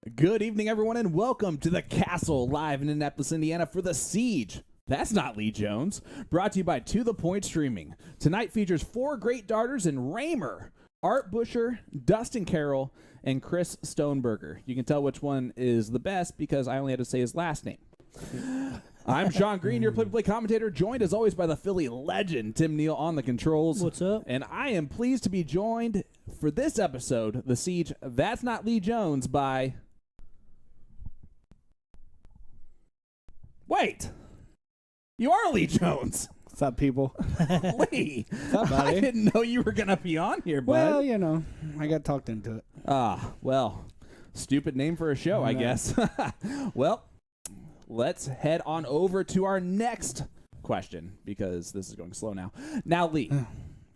Good evening, everyone, and welcome to the Castle live in Indianapolis, Indiana for the Siege. That's not Lee Jones. Brought to you by To The Point Streaming. Tonight features 4 great darters in Raymer, Art Buescher, Dustin Carroll, and Chris Stoneberger. You can tell which one is the best because I only had to say his last name. I'm Sean Green, your play-by-play commentator, joined as always by the Philly legend, Tim Neal, on the controls. What's up? And I am pleased to be joined for this episode, The Siege, That's Not Lee Jones, by... Wait! You are Lee Jones! What's up, people? Lee! What's up, buddy? I didn't know you were going to be on here, bud. Well, you know, I got talked into it. Well, stupid name for a show, I guess. Well, let's head on over to our next question, because this is going slow now. Now, Lee.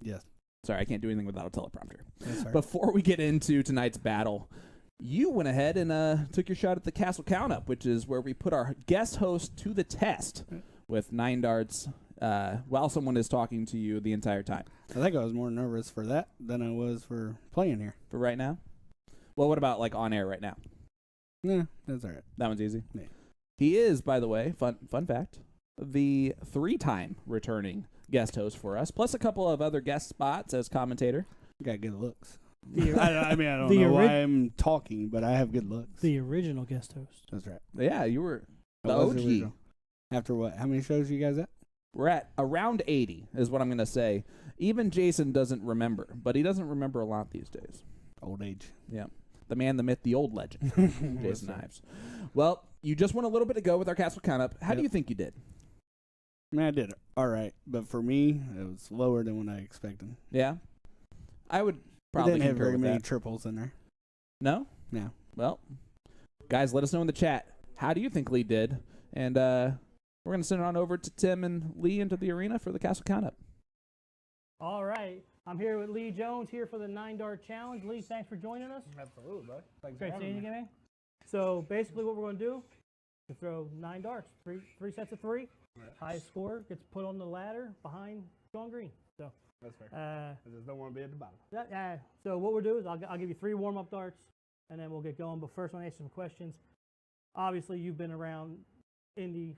Yes. Sorry, I can't do anything without a teleprompter. That's right. Before we get into tonight's battle, you went ahead and took your shot at the Castle Count-Up, which is where we put our guest host to the test with 9 darts while someone is talking to you the entire time. I think I was more nervous for that than I was for playing here. For right now? Well, what about, like, on air right now? Yeah, that's all right. That one's easy? Yeah. He is, by the way, fun fact, the 3-time returning guest host for us, plus a couple of other guest spots as commentator. Got good looks. The I don't know why I'm talking, but I have good looks. The original guest host. That's right. Yeah, you were the I was OG. original. After what? How many shows you guys at? We're at around 80 is what I'm going to say. Even Jason doesn't remember, but he doesn't remember a lot these days. Old age. Yeah. The man, the myth, the old legend, Jason Ives. Well, you just went a little bit ago with our Castle Count-Up. How do you think you did? I mean, I did all right, but for me, it was lower than what I expected. Yeah? I would I probably didn't have concur very with many that. triples in there. No? No. Well, guys, let us know in the chat. How do you think Lee did? And we're going to send it on over to Tim and Lee into the arena for the Castle Count-Up. All right. I'm here with Lee Jones here for the 9-Dart Challenge. Lee, thanks for joining us. Absolutely, bud. Thanks Great seeing you again, man. So basically what we're going to do is throw 9 darts, three sets of 3. Right. Highest score gets put on the ladder behind Sean Green. So that's fair. I just don't want to be at the bottom. So what we'll do is I'll give you 3 warm-up darts, and then we'll get going. But first, I want to ask you some questions. Obviously, you've been around Indy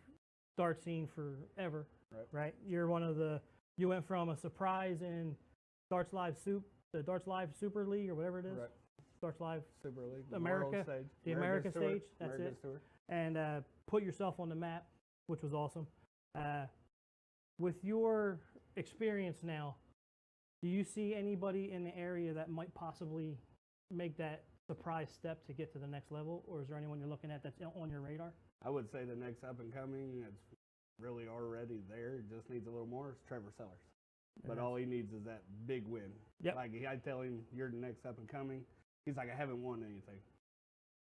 dart scene forever, right? You're one of the. You went from a surprise in Darts Live the Darts Live Super League or whatever it is. Right. Darts Live Super League. America, the America stage. That's America's it. Tour. And put yourself on the map, which was awesome. With your experience now, do you see anybody in the area that might possibly make that surprise step to get to the next level, or is there anyone you're looking at that's on your radar? I would say the next up and coming that's really already there, just needs a little more, is Trevor Sellers. But all he needs is that big win. Yep. Like, I tell him, you're the next up and coming. He's like, I haven't won anything.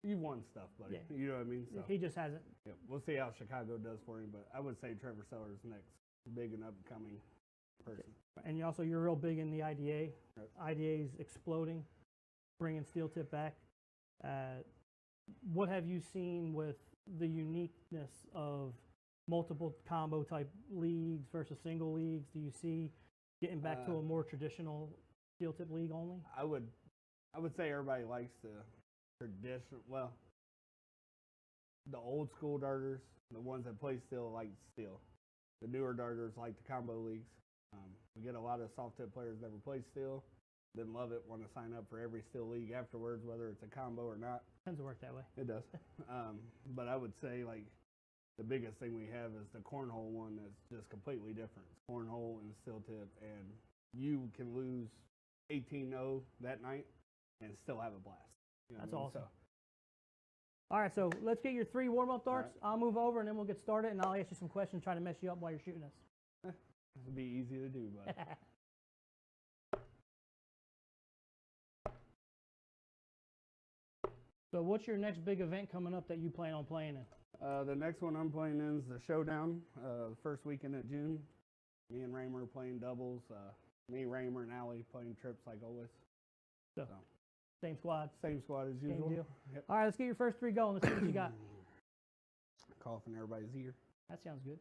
You've won stuff, buddy. Yeah. You know what I mean? So, He just hasn't. yeah, we'll see how Chicago does for him, but I would say Trevor Sellers next big and up and coming person. And you're real big in the IDA. Right. IDA is exploding, bringing steel tip back. What have you seen with the uniqueness of multiple combo type leagues versus single leagues? Do you see getting back to a more traditional steel tip league only? I would say everybody likes the traditional, well, the old school darters, the ones that play steel like steel. The newer darters like the combo leagues. We get a lot of soft tip players never play steel, then love it, want to sign up for every steel league afterwards, whether it's a combo or not. Tends to work that way. It does. But I would say, like, the biggest thing we have is the cornhole one that's just completely different. It's cornhole and steel tip, and you can lose 18-0 that night and still have a blast. You know That's what I mean? awesome. All right, so let's get your 3 warm-up darts. Right. I'll move over, and then we'll get started, and I'll ask you some questions, try to mess you up while you're shooting us. It'll be easy to do, but So what's your next big event coming up that you plan on playing in? the next one I'm playing in is the Showdown, the first weekend of June. Me and Raymer playing doubles. Me, Raymer, and Allie playing trips like always. So, same squad. Same squad as Same usual. deal. Yep. All right, let's get your first 3 going. Let's see what you got. Coughing everybody's ear. That sounds good.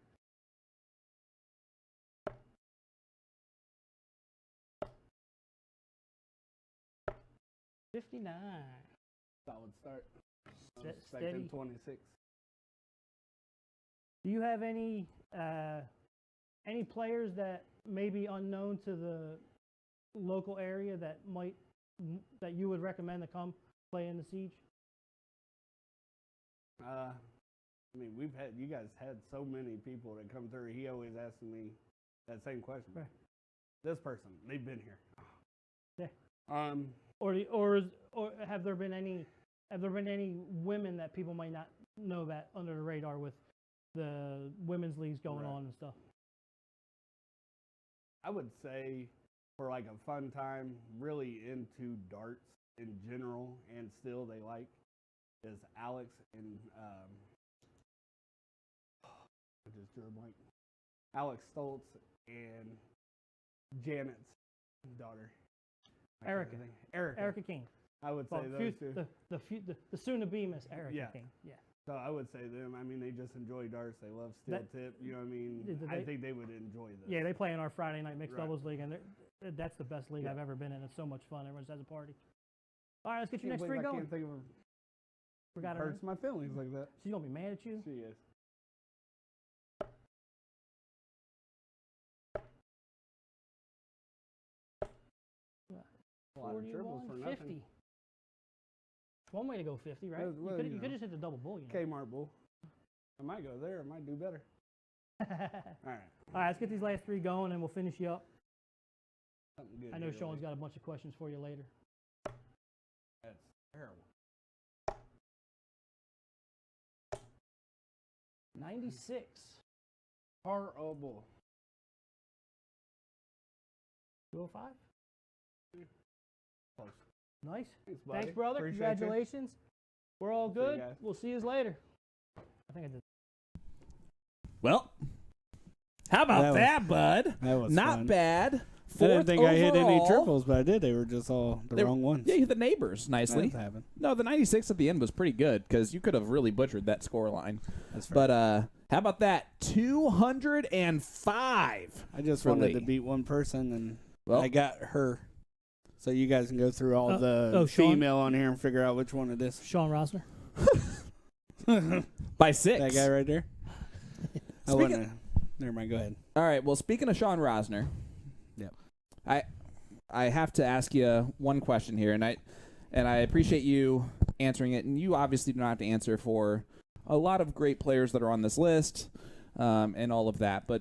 $59. Solid start. I'm Steady. expecting 26. Do you have any players that may be unknown to the local area that you would recommend to come play in the Siege? I mean, you guys had so many people that come through. He always asks me that same question. Right. This person, they've been here. Yeah. Or have there been any women that people might not know that under the radar with the women's leagues going on and stuff? I would say for like a fun time, really into darts in general, and still they like, is Alex and I just drew a blank. Alex Stoltz and Janet's daughter. Erica King. I would say those two. The soon-to-be Miss Erica King. Yeah. So I would say them. I mean, they just enjoy darts. They love steel tip. You know what I mean? I think they would enjoy this. Yeah, they play in our Friday night mixed doubles league, and that's the best league I've ever been in. It's so much fun. Everyone just has a party. All right, let's get your next three going. I can't think of her. Forgot her. Hurts my feelings like that. She's gonna be mad at you. She is. A lot of triples for nothing. 50. One way to go 50, right? You could just hit the double bull. Kmart bull. I might go there. I might do better. All right. All right, let's get these last three going, and we'll finish you up. Good I know Sean's got a bunch of questions for you later. That's terrible. 96. Horrible. 205. Close. Nice. Thanks, brother. Appreciate Congratulations. We're all good. We'll see you later. I think I did. Well, how about that, bud? That was not fun. bad. I didn't think I hit any overall. triples, but I did. They were just all the wrong ones. Yeah, you hit the neighbors nicely. That happened. No, the 96 at the end was pretty good because you could have really butchered that score line. That's fair. But how about that? 205. I just wanted to beat one person, and I got her. So you guys can go through all the female on here and figure out which one it is. Sean Rosner. By 6. That guy right there. Never mind. Go ahead. All right. Well, speaking of Sean Rosner, I have to ask you one question here, and I appreciate you answering it. And you obviously do not have to answer for a lot of great players that are on this list and all of that. But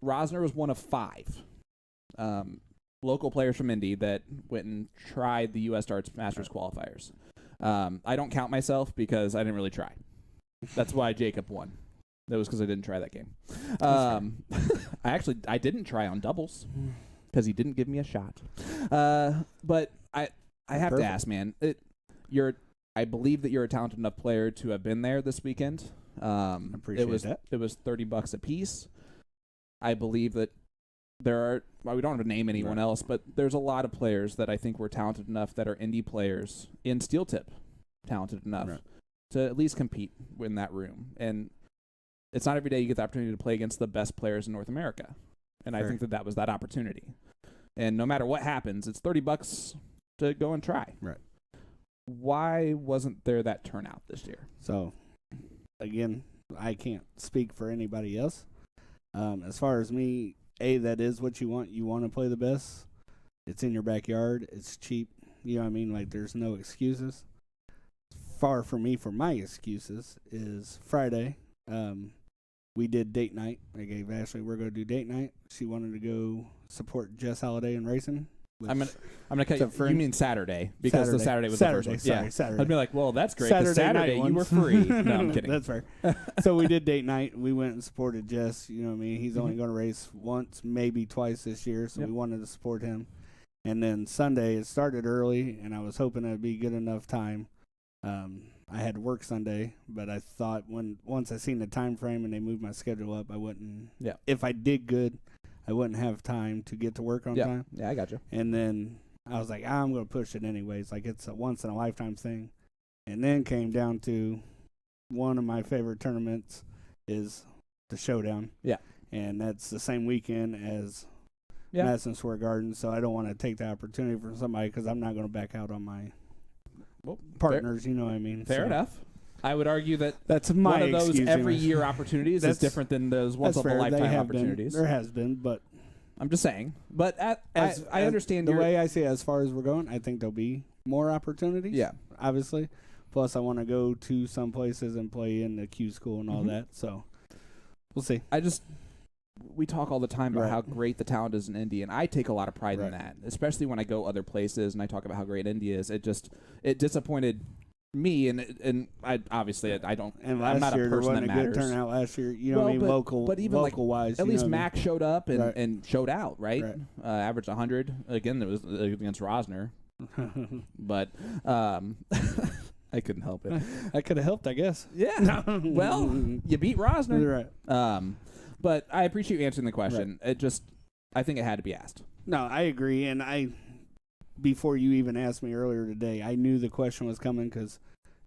Rosner was one of 5 local players from Indy that went and tried the U.S. Darts Masters qualifiers. I don't count myself because I didn't really try. That's why Jacob won. That was because I didn't try that game. I didn't try on doubles because he didn't give me a shot. But I have to ask, man. I believe that you're a talented enough player to have been there this weekend. Appreciate that. It was $30 a piece. I believe that there are. Well, we don't have to name anyone else, but there's a lot of players that I think were talented enough that are indie players in steel tip, talented enough to at least compete in that room. And it's not every day you get the opportunity to play against the best players in North America. And I think that was that opportunity. And no matter what happens, it's $30 to go and try. Right. Why wasn't there that turnout this year? So, again, I can't speak for anybody else. As far as me, that is what you want. You want to play the best. It's in your backyard. It's cheap. You know what I mean? Like, there's no excuses. Far from me for my excuses is Friday. We did date night. I gave Ashley, we're going to do date night. She wanted to go support Jess Holiday and racing. I'm gonna cut you. You mean Saturday because the Saturday was the first one. Saturday. I'd be like, well, that's great. Saturday you were free. No, I'm kidding. That's fair. So we did date night. We went and supported Jess. You know what I mean? He's only going to race once, maybe twice this year, so we wanted to support him. And then Sunday, it started early, and I was hoping it'd be good enough time. I had to work Sunday, but I thought once I seen the time frame and they moved my schedule up, I wouldn't. Yeah. If I did good, I wouldn't have time to get to work on time. Yeah, I got you. And then I was like, I'm going to push it anyways. Like, it's a once-in-a-lifetime thing. And then came down to one of my favorite tournaments is the Showdown. Yeah. And that's the same weekend as Madison Square Garden, so I don't want to take the opportunity from somebody because I'm not going to back out on partners. You know what I mean? Fair enough. I would argue that that's my one of those excuse, every anyways. year opportunities is different than those once in a lifetime opportunities. There has been, but I'm just saying. But I understand the way I see it. As far as we're going, I think there'll be more opportunities. Yeah, obviously. Plus, I want to go to some places and play in the Q school and all that. So we'll see. We talk all the time about how great the talent is in Indy, and I take a lot of pride in that, especially when I go other places and I talk about how great Indy is. It disappointed me, and I obviously I don't. And I'm not year, a person that there wasn't a matters. good turnout last year. You know what I mean? But even local wise, at least know Mac showed up and, Right. and showed out. Right, Right. Averaged 100 again. It was against Rosner, but I couldn't help it. I could have helped, I guess. Yeah. Well, you beat Rosner. You're right. But I appreciate you answering the question. I think it had to be asked. No, I agree. And before you even asked me earlier today, I knew the question was coming because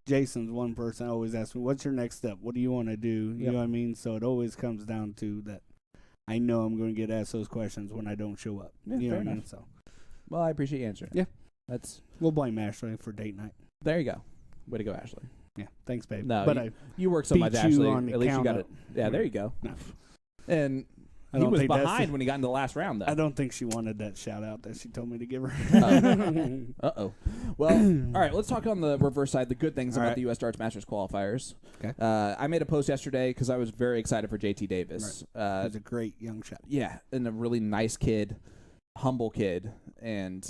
Jason's one person always asks me, what's your next step? What do you want to do? You know what I mean? So it always comes down to that. I know I'm going to get asked those questions when I don't show up. Yeah, you know fair what I mean? enough. So, Well, I appreciate you answering. Yeah. We'll blame Ashley for date night. There you go. Way to go, Ashley. Yeah, thanks, babe. No, but you work so much, beat you Ashley. on the At least you count got up. it. Yeah, there you go. No. And I he don't was think that's behind when he got into the last round, though. I don't think she wanted that shout out that she told me to give her. Uh-oh. Well, all right, let's talk on the reverse side, the good things All about right. the U.S. Darts Masters qualifiers. Okay. I made a post yesterday because I was very excited for JT Davis. He's a great young shot. Yeah, and a really nice kid, humble kid, and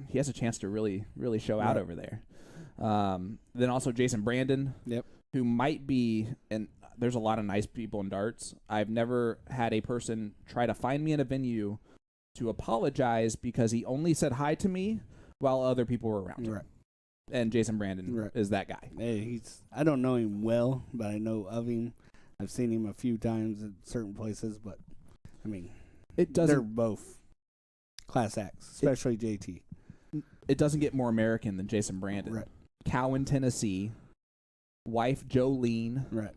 he has a chance to really, really show out over there. Then also Jason Brandon, who might be, and there's a lot of nice people in darts. I've never had a person try to find me in a venue to apologize because he only said hi to me while other people were around. Right. And Jason Brandon is that guy. Hey, I don't know him well, but I know of him. I've seen him a few times at certain places, but I mean, they're both class acts, especially JT. It doesn't get more American than Jason Brandon. Right. Cowan, Tennessee. Wife Jolene. Right.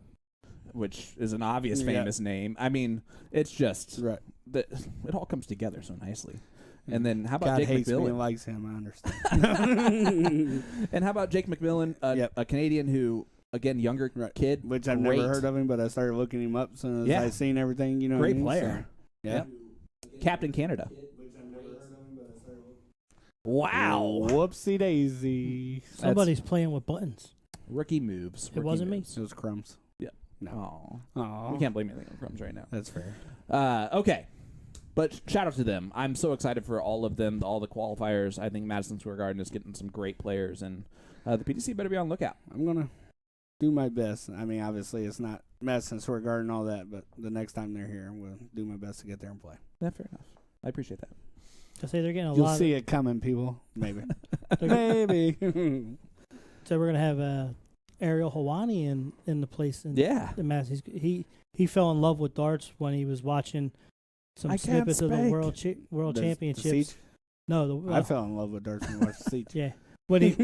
Which is an obvious famous name. I mean, it's just it all comes together so nicely. And then how about God Jake hates McMillan? me and likes him, I understand. And how about Jake McMillan, a Canadian who, again, younger kid, which I've never heard of him, but I started looking him up as soon as I seen everything. You know, great what I mean? player. So, yeah, Captain Canada. Wow! Whoopsie daisy. Somebody's playing with buttons. Rookie moves. It wasn't me. It was crumbs. Yeah. No. We can't blame anything on Crumbs right now. That's fair. Okay. But shout out to them. I'm so excited for all of them, all the qualifiers. I think Madison Square Garden is getting some great players, and the PDC better be on the lookout. I'm going to do my best. I mean, obviously, it's not Madison Square Garden and all that, but the next time they're here, I'm going to do my best to get there and play. Yeah, fair enough. I appreciate that. I say they're getting a You'll lot. see it coming, people. Maybe. Maybe. So we're gonna have Ariel Hawani in the place. In the Mass. He fell in love with darts when he was watching some snippets of the World Championships. No, I fell in love with darts when I watched the Siege. Yeah, when he.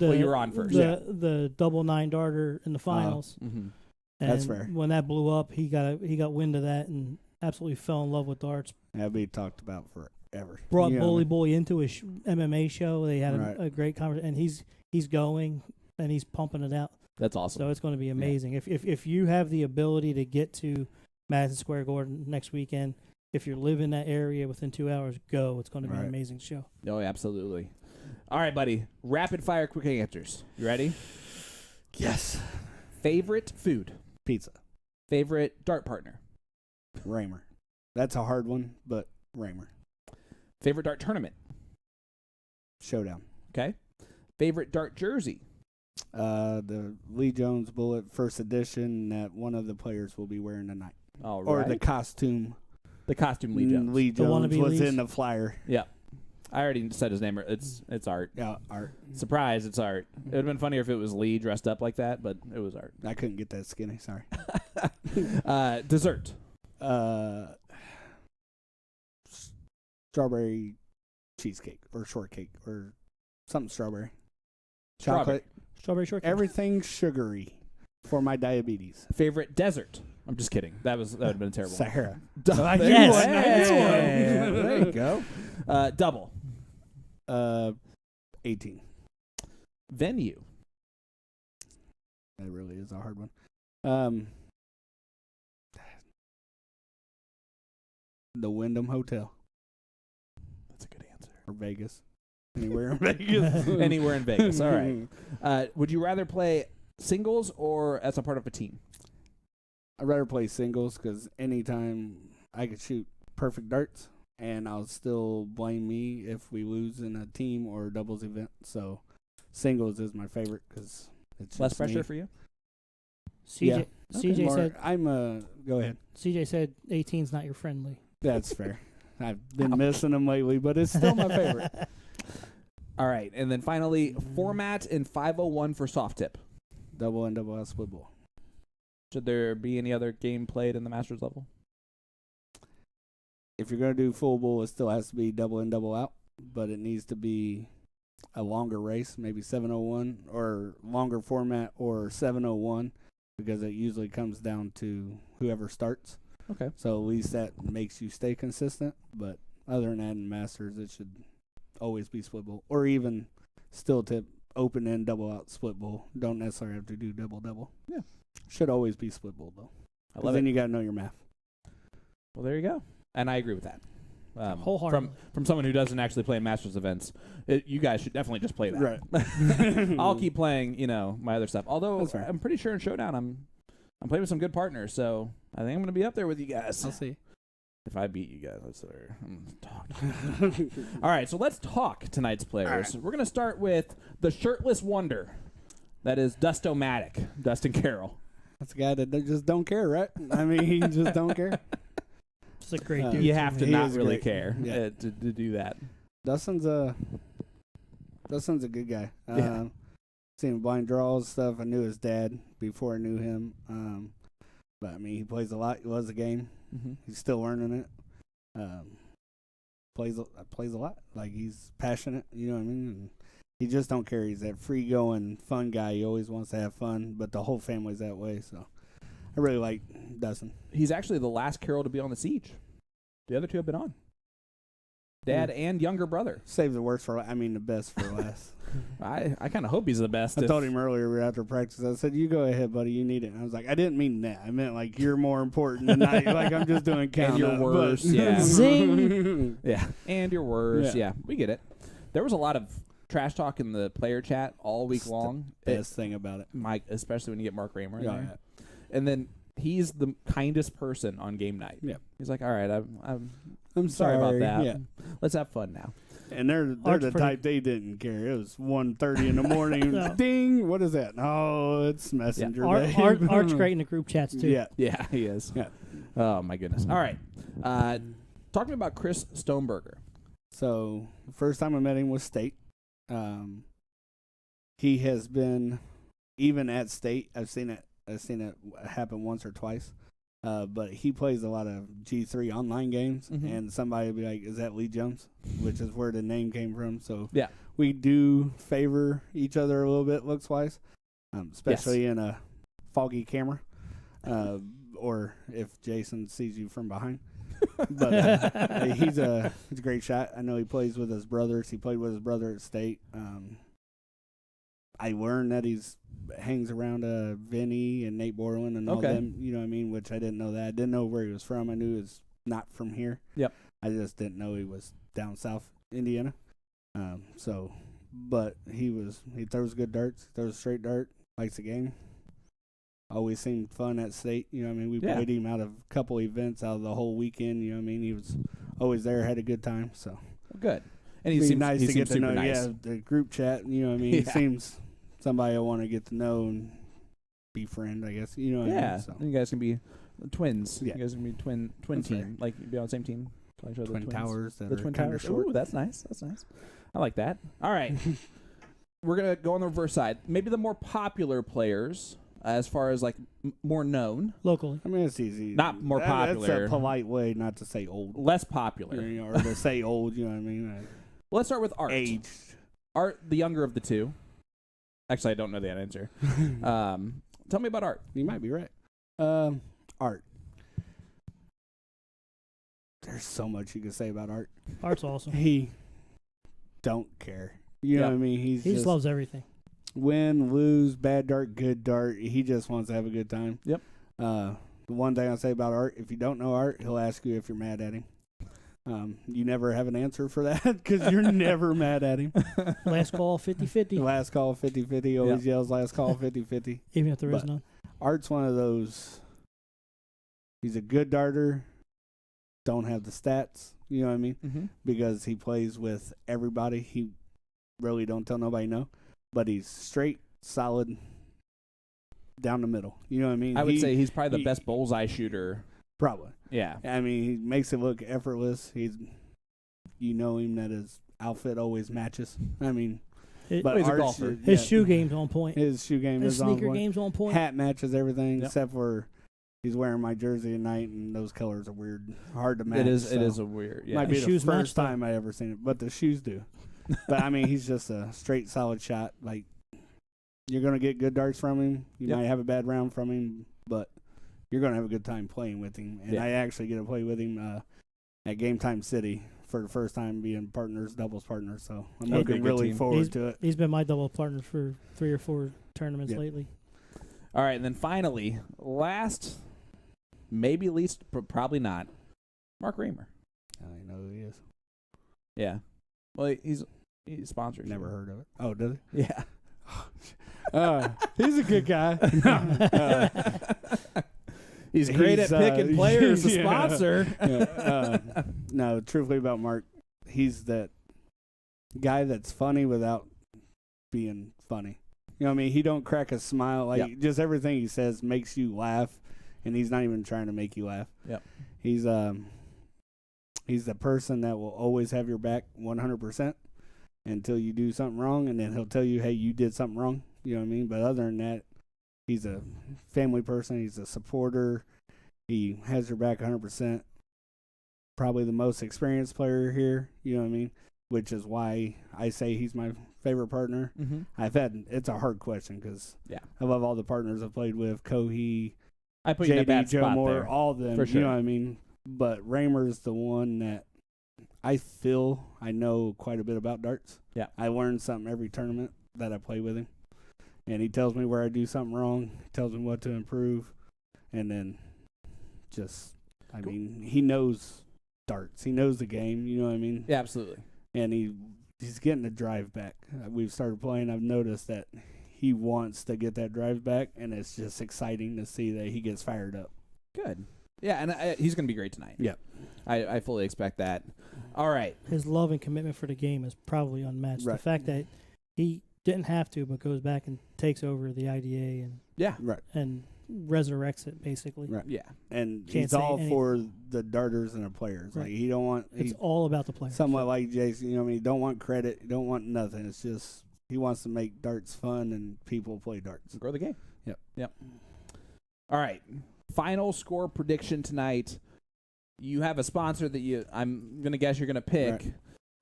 Well, you were on first. The double 9 darter in the finals. And that's fair. When that blew up, he got wind of that and absolutely fell in love with darts. That'll be talked about forever. Brought Bully Boy into his MMA show. They had a great conversation, and he's going and he's pumping it out. That's awesome. So it's going to be amazing. If you have the ability to get to Madison Square Garden next weekend, if you live in that area within 2 hours, go. It's going to be an amazing show. Oh, absolutely. All right, buddy. Rapid fire quick answers. You ready? Yes. Favorite food? Pizza. Favorite dart partner? Raymer. That's a hard one, but Raymer. Favorite dart tournament? Showdown. Okay. Favorite dart jersey? The Lee Jones Bullet first edition that one of the players will be wearing tonight. All right. Or the costume. The costume Lee Jones. Lee Jones was in the flyer. Yeah. I already said his name. It's Art. Yeah, Art. Surprise, it's Art. It would have been funnier if it was Lee dressed up like that, but it was Art. I couldn't get that skinny. Sorry. Dessert. Strawberry cheesecake or shortcake or something strawberry. Chocolate. Strawberry shortcake. Everything sugary for my diabetes. Favorite desert. I'm just kidding. That would have been terrible. Sahara. Yes. There you go. Double. 18. venue. That really is a hard one. The Wyndham Hotel That's a good answer. or Vegas. Anywhere in Vegas. Anywhere in Vegas. All right. Would you rather play singles or as a part of a team? I'd rather play singles because anytime I could shoot perfect darts, and I'll still blame me if we lose in a team or doubles event. So singles is my favorite because it's Less just pressure me. for you? CJ, CJ More- said I'm go ahead. CJ said 18's not your friendly. That's fair. I've been missing them lately, but it's still my favorite. All right. And then finally, format in 501 for soft tip. Double and double out split ball. Should there be any other game played in the Masters level? If you're going to do full bull, it still has to be double and double out, but it needs to be a longer race, maybe 701 or longer format or 701 because it usually comes down to whoever starts. Okay. So at least that makes you stay consistent, but other than that in Masters, it should always be split bull or even still tip open end double out split bull. Don't necessarily have to do double. Yeah. Should always be split bull though. I 'Cause love then it. you got to know your math. Well, there you go. And I agree with that. Wholeheartedly. From someone who doesn't actually play Masters events, you guys should definitely just play that. Right. I'll keep playing, my other stuff. Although That's fair. I'm pretty sure in Showdown I'm playing with some good partners, so I think I'm going to be up there with you guys. I'll see. If I beat you guys, I'm talking. All right, so let's talk tonight's players. We're going to start with the shirtless wonder. That is Dustin Carroll. That's a guy that just don't care, right? I mean, he just don't care. It's a great dude. You have to He not is really great. care Yeah. to do that. Dustin's a good guy. Yeah. Seen blind draws stuff. I knew his dad before I knew him. But I mean, he plays a lot. He loves the game. Mm-hmm. He's still learning it. Plays a lot. Like he's passionate. You know what I mean? And he just don't care. He's that free going, fun guy. He always wants to have fun. But the whole family's that way. So I really like Dustin. He's actually the last Carroll to be on the Siege. The other two have been on. Dad and younger brother. Save the worst for. The best for last. I kind of hope he's the best. I told him earlier we were after practice. I said, "You go ahead, buddy. You need it." And I was like, "I didn't mean that. I meant like you're more important than I. Like I'm just doing count And you're up, worse, but- yeah. Zing. Yeah, and your words. Yeah. Yeah, we get it. There was a lot of trash talk in the player chat all week It's the long. Best thing about it. Mike, especially when you get Mark Raymer in Yeah, there. And then he's the kindest person on game night. Yeah. He's like, all right, I'm sorry about that. Yeah. Let's have fun now. And they're Art's the pretty- type they didn't care. It was 1:30 in the morning. No. Ding! What is that? Oh, it's Messenger. Day. Art's great in the group chats too. Yeah. Yeah, he is. Yeah. Oh, my goodness. All right. Talk to me about Chris Stoneberger. So first time I met him was state. He has been even at state. I've seen it happen once or twice. But he plays a lot of G3 online games, Mhm. and somebody will be like, "Is that Lee Jones?" Which is where the name came from. So Yeah. we do favor each other a little bit looks wise, especially in a foggy camera, or if Jason sees you from behind. But he's a great shot. I know he plays with his brothers. He played with his brother at state. I learned that he's hangs around Vinny and Nate Borland and all Okay. them, you know what I mean, which I didn't know that. I didn't know where he was from. I knew he was not from here. Yep. I just didn't know he was down south Indiana. But he throws good darts, throws straight dart, likes the game. Always seemed fun at state, you know what I mean? We Yeah. played him out of a couple events out of the whole weekend, you know what I mean? He was always there, had a good time, so. Good. And he It'd be seems nice he to seems get to super know. nice. Yeah, the group chat. You know what I mean? He Yeah. seems somebody I want to get to know and befriend. I guess you know. What I Yeah. mean? So. You guys can be twins. Yeah. You guys can be twin That's team. right. Like be on the same team. Call each other Twin twins. towers that The are twin kind of towers. short. Ooh, that's nice. That's nice. I like that. All right. We're gonna go on the reverse side. Maybe the more popular players, as far as like more known, Locally. I mean, it's easy. Not more popular. That's a polite way not to say old. less popular. You know, or to say old. You know what I mean? Let's start with Art. Aged. Art, the younger of the two. Actually, I don't know that answer. Tell me about Art. You might be right. Art. There's so much you can say about Art. Art's awesome. He don't care. You know Yep. what I mean? He just loves everything. win, lose, bad dart, good dart. He just wants to have a good time. Yep. The one thing I'll say about Art, if you don't know Art, he'll ask you if you're mad at him. You never have an answer for that because you're never mad at him. Last call, 50-50. Last call, 50-50. Always yells last call, 50-50. Even if there is But none. Art's one of those. He's a good darter. Don't have the stats. You know what I mean? Mm-hmm. Because he plays with everybody. He really don't tell nobody no. But he's straight, solid, down the middle. You know what I mean? I would say he's probably the he- best bullseye shooter. Probably. Yeah. I mean, he makes it look effortless. You know him that his outfit always matches. I mean, His, but he's a Art's golfer. his shoe game's on point. His shoe game His is on sneaker point. game's on point. Hat matches everything Yep. except for he's wearing my jersey at night, and those colors are weird, hard to match. It is. so It is a weird. Yeah. Might be His the shoes match, first though. time I ever seen it, but the shoes do. But I mean, he's just a straight, solid shot. Like you're gonna get good darts from him. You Yep. might have a bad round from him, but you're gonna have a good time playing with him. And Yeah. I actually get to play with him at Game Time City for the first time, being partners, doubles partners. So I'm That'd be a looking good really team. forward to it. He's been my double partner for 3 or 4 tournaments Yep. lately. All right, and then finally, last, maybe least, probably not, Mark Raymer. I know who he is. Yeah. Well, he sponsors. Never you. heard of it. Oh, did he? Yeah. He's a good guy. He's great at picking players to yeah. sponsor. No, truthfully about Mark, he's that guy that's funny without being funny. You know what I mean? He don't crack a smile. Like Yep. just everything he says makes you laugh, and he's not even trying to make you laugh. Yep. He's the person that will always have your back 100% until you do something wrong, and then he'll tell you, hey, you did something wrong. You know what I mean? But other than that, he's a family person. He's a supporter. He has your back 100%. Probably the most experienced player here. You know what I mean? Which is why I say he's my favorite partner. Mm-hmm. It's a hard question because Yeah. I love all the partners I've played with. Cohee, I put you in a JD, bad Joe spot Moore, there. all of them. For sure. You know what I mean? But Raymer's the one that I feel I know quite a bit about darts. Yeah. I learn something every tournament that I play with him. And he tells me where I do something wrong, tells me what to improve, and then I mean, he knows darts. He knows the game, you know what I mean? Yeah, absolutely. And he's getting the drive back. We've started playing. I've noticed that he wants to get that drive back, and it's just exciting to see that he gets fired up. Good. Yeah, and he's going to be great tonight. Yep. I fully expect that. All right. His love and commitment for the game is probably unmatched. Right. The fact that he didn't have to, but goes back and takes over the IDA Yeah. Right. and resurrects it, basically. Right. Yeah. And Can't he's say all anything. for the darters and the players. Right. Like he don't want It's he's all about the player. somewhat like Jason, you know what I mean? He don't want credit, he don't want nothing. It's just he wants to make darts fun and people play darts. Grow the game. Yep. All right. Final score prediction tonight. You have a sponsor that I'm going to guess you're going to pick.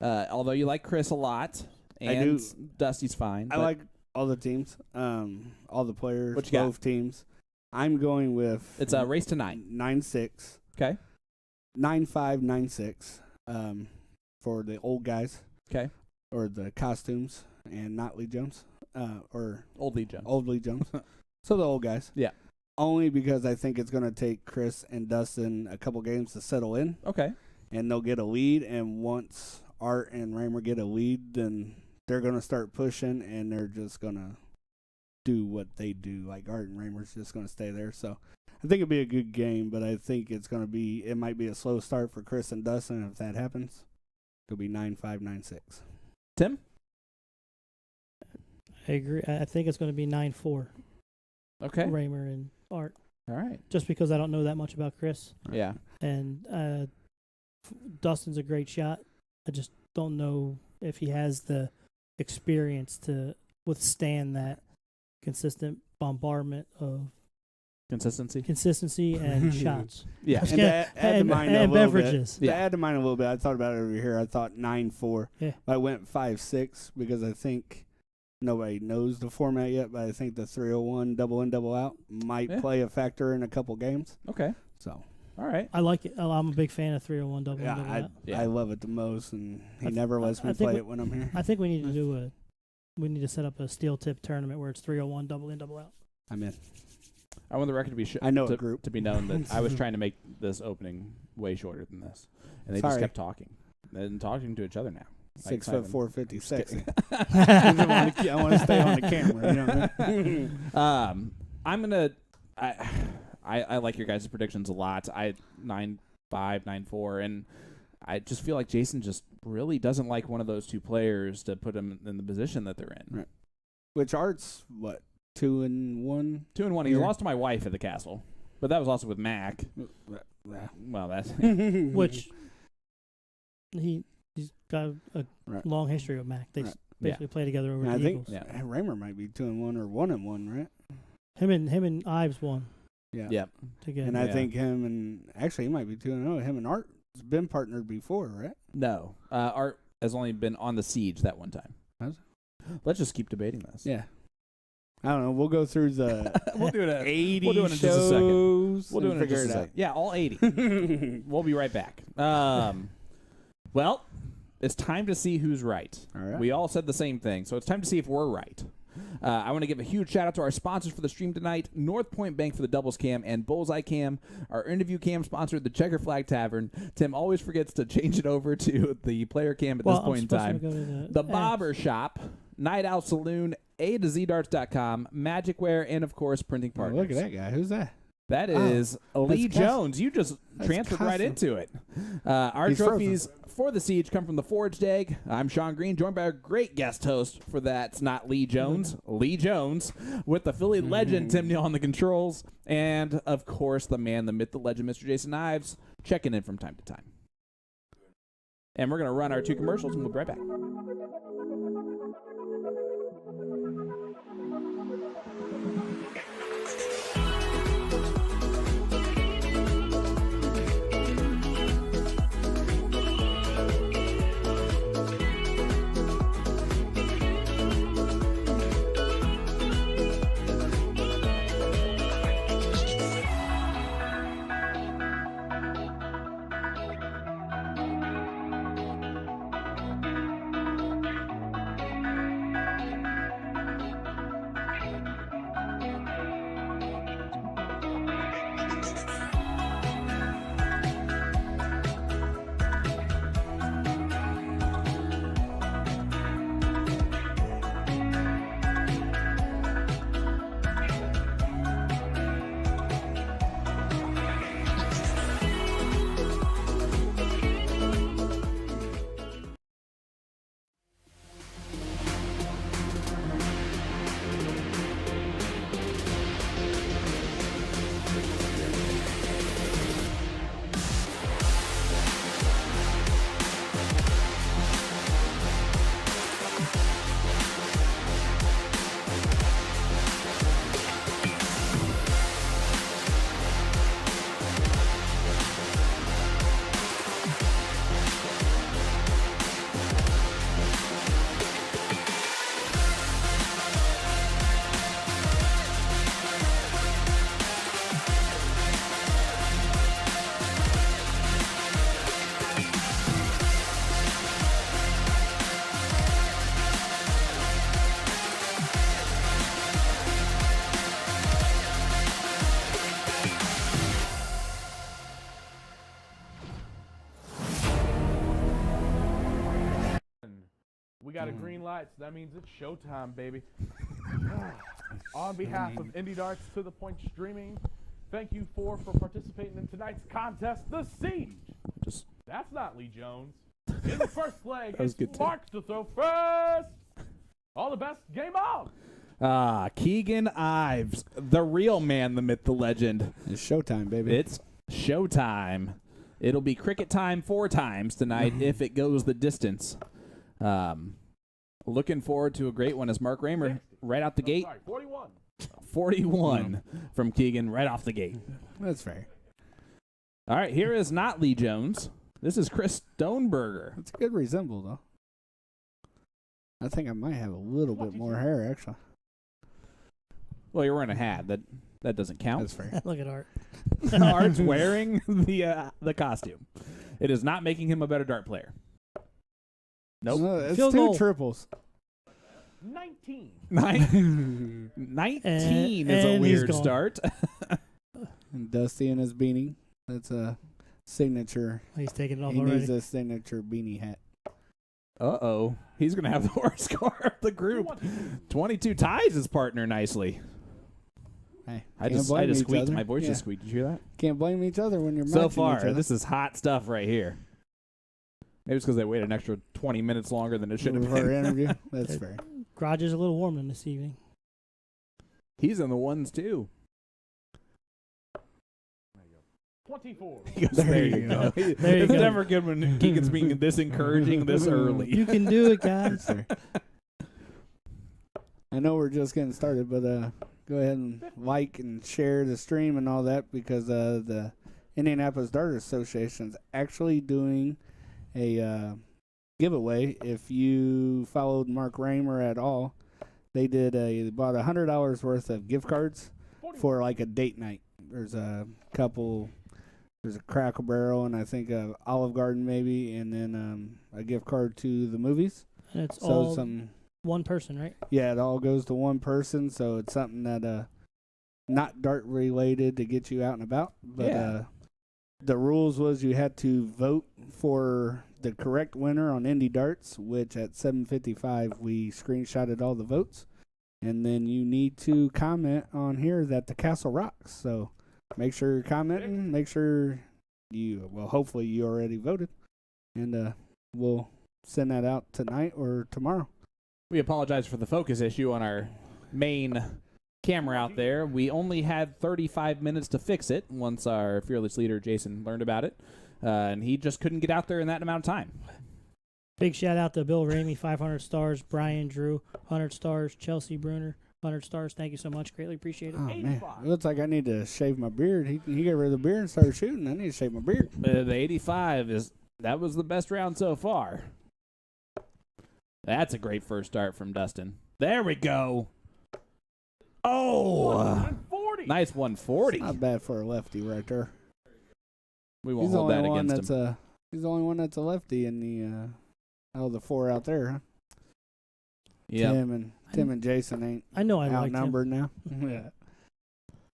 Although you like Chris a lot. I And do. Dusty's fine. I but like all the teams, all the players, What you got? both teams. I'm going with It's a race to 9. 9-6. Okay. 9-5, 9-6. For the old guys. Okay. Or the costumes and not Lee Jones. Or Old Lee Jones. old Lee Jones. So the old guys. Yeah. Only because I think it's going to take Chris and Dustin a couple games to settle in, Okay. and they'll get a lead. And once Art and Raymer get a lead, then they're going to start pushing, and they're just going to do what they do. Like Art and Raymer's just going to stay there. So I think it'll be a good game, but I think it might be a slow start for Chris and Dustin. If that happens, it'll be 9-5, 9-6. Tim? I agree. I think it's going to be 9-4. Okay. Raymer and Art. All right. Just because I don't know that much about Chris. Yeah. And Dustin's a great shot. I just don't know if he has the experience to withstand that consistent bombardment of Consistency. and shots. Yeah. And to add to mine a and little bit, beverages. to add to mine a little bit, I thought about it over here. I thought 9-4. Yeah. I went 5-6 because I think nobody knows the format yet, but I think the 301 double in, double out might play a factor in a couple games. Okay. So All right. I like it. I'm a big fan of 301 double yeah, double out. Yeah. I love it the most, and he I never lets me think play it when I'm here. I think we need to do we need to set up a steel tip tournament where it's 301 double in, double out. I'm in. I want the record to be I know a group. to be known that I was trying to make this opening way shorter than this, and they just kept talking and talking to each other now. 6'4", 456. I want to stay on the camera. You know? I'm gonna. I like your guys' predictions a lot. 9-5, 9-4, and I just feel like Jason just really doesn't like one of those two players to put him in the position that they're in. Right. Which Art's what? 2-1. 2-1. He lost to my wife at the castle, but that was also with Mac. Well, that's which he's got a long history with Mac. They basically play together over the Eagles. Yeah, Raymer might be 2-1 or 1-1, right? Him and Ives won. Yeah. Yep. Together. And I think him and actually he might be 2-0. Him and Art's been partnered before, right? No. Art has only been on the siege that one time. Has? Let's just keep debating this. Yeah. I don't know. We'll go through the we'll do it 80 we'll do it in just a second. We'll do it in figure just it a out. second. Yeah, all 80. We'll be right back. Well, it's time to see who's right. All right. We all said the same thing, so it's time to see if we're right. I want to give a huge shout out to our sponsors for the stream tonight, North Point Bank for the Doubles Cam and Bullseye Cam. Our interview cam sponsored the Checker Flag Tavern. Tim always forgets to change it over to the player cam at this point in time. The Bobber Shop, Night Owl Saloon, A to ZDarts.com, Magicware, and of course Printing Partners. Look at that guy. Who's that? That is Lee Jones. You just transferred right into it. Our trophies for the Siege come from the Forged Egg. I'm Sean Green, joined by our great guest host for That's Not Lee Jones, Lee Jones, with the Philly legend Tim Neal on the controls, and of course the man, the myth, the legend, Mr. Jason Ives, checking in from time to time. And we're going to run our 2 commercials, and we'll be right back. We got a green light, so that means it's showtime, baby. On behalf of Indie Darts to the Point Streaming, thank you for participating in tonight's contest, The Siege. That's not Lee Jones. In the first leg, it's Mark to throw first. All the best. Game on. Keegan Ives, the real man, the myth, the legend. It's showtime, baby. It's showtime. It'll be cricket time 4 times tonight if it goes the distance. Looking forward to a great one as Mark Raymer right out the gate. 41. 41 from Keegan right off the gate. That's fair. All right, here is not Lee Jones. This is Chris Stoneberger. It's a good resemble, though. I think I might have a little bit more hair, actually. Well, you're wearing a hat. That doesn't count. That's fair. Look at Art. Art's wearing the costume. It is not making him a better dart player. Nope. No, it's Field 2 goal. triples. 19. 19 is a and he's weird gone. start. And Dusty and his beanie. That's a signature. He's taking it off He already. needs a signature beanie hat. Uh-oh. He's going to have the worst score of the group. 22 ties his partner nicely. Hey, I can't just blame each squeaked. other. My voice Yeah. just squeaked. Did you hear that? Can't blame each other when you're So matching far, each other. this is hot stuff right here. Maybe it's because they waited an extra 20 minutes longer than it should have for our been. interview. That's fair. Garage is a little warm this evening. He's in the ones, too. 24. He goes, there you go. There you It's go. never good when Keegan's being this encouraging this early. You can do it, guys. I know we're just getting started, but go ahead and like and share the stream and all that because the Indianapolis Dart Association is actually doing a giveaway. If you followed Mark Raymer at all, they did about $100 worth of gift cards for like a date night. There's a couple. There's a Cracker Barrel and I think a Olive Garden maybe, and then a gift card to the movies. And it's So all some. one person, right? Yeah, it all goes to one person, so it's something that not dart related to get you out and about. But Yeah. the rules was you had to vote for the correct winner on Indy Darts, which at 7:55 we screenshotted all the votes, and then you need to comment on here that the castle rocks. So make sure you're commenting. Make sure hopefully you already voted, and we'll send that out tonight or tomorrow. We apologize for the focus issue on our main camera out there. We only had 35 minutes to fix it once our fearless leader, Jason, learned about it. And he just couldn't get out there in that amount of time. Big shout out to Bill Ramey, 500 stars. Brian Drew, 100 stars. Chelsea Bruner, 100 stars. Thank you so much. Greatly appreciate it. Oh, man. It looks like I need to shave my beard. He got rid of the beard and started shooting. I need to shave my beard. The 85 that was the best round so far. That's a great first start from Dustin. There we go. Oh, 140. nice 140. Not bad for a lefty right there. We won't He's the hold only that one against that's him. he's the only one that's a lefty in the the four out there, huh? Yeah. Tim and Jason ain't I know I like him. outnumbered now. Yeah.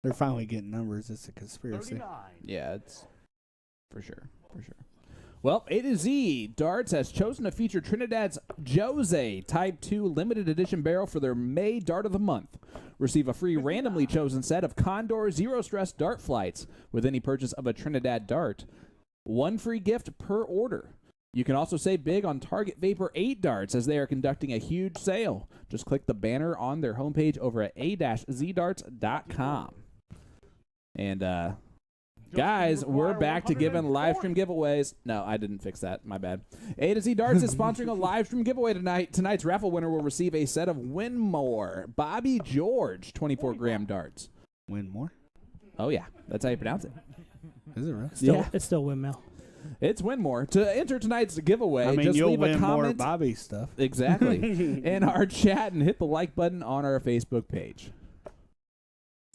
They're finally getting numbers. It's a conspiracy. 39. Yeah, it's for sure. Well, A to Z Darts has chosen to feature Trinidad's Jose Type 2 limited edition barrel for their May Dart of the Month. Receive a free randomly chosen set of Condor Zero Stress dart flights with any purchase of a Trinidad dart. One free gift per order. You can also save big on Target Vapor 8 darts as they are conducting a huge sale. Just click the banner on their homepage over at a-zdarts.com. And, guys, we're back to giving live stream giveaways. No, I didn't fix that. My bad. A to Z Darts is sponsoring a live stream giveaway tonight. Tonight's raffle winner will receive a set of Winmore Bobby George 24-gram darts. Winmore? Oh, yeah. That's how you pronounce it. Is it really? Yeah. It's still windmill. It's Winmore. To enter tonight's giveaway, I mean, just you'll leave win a more comment. Bobby stuff. Exactly. in our chat and hit the like button on our Facebook page.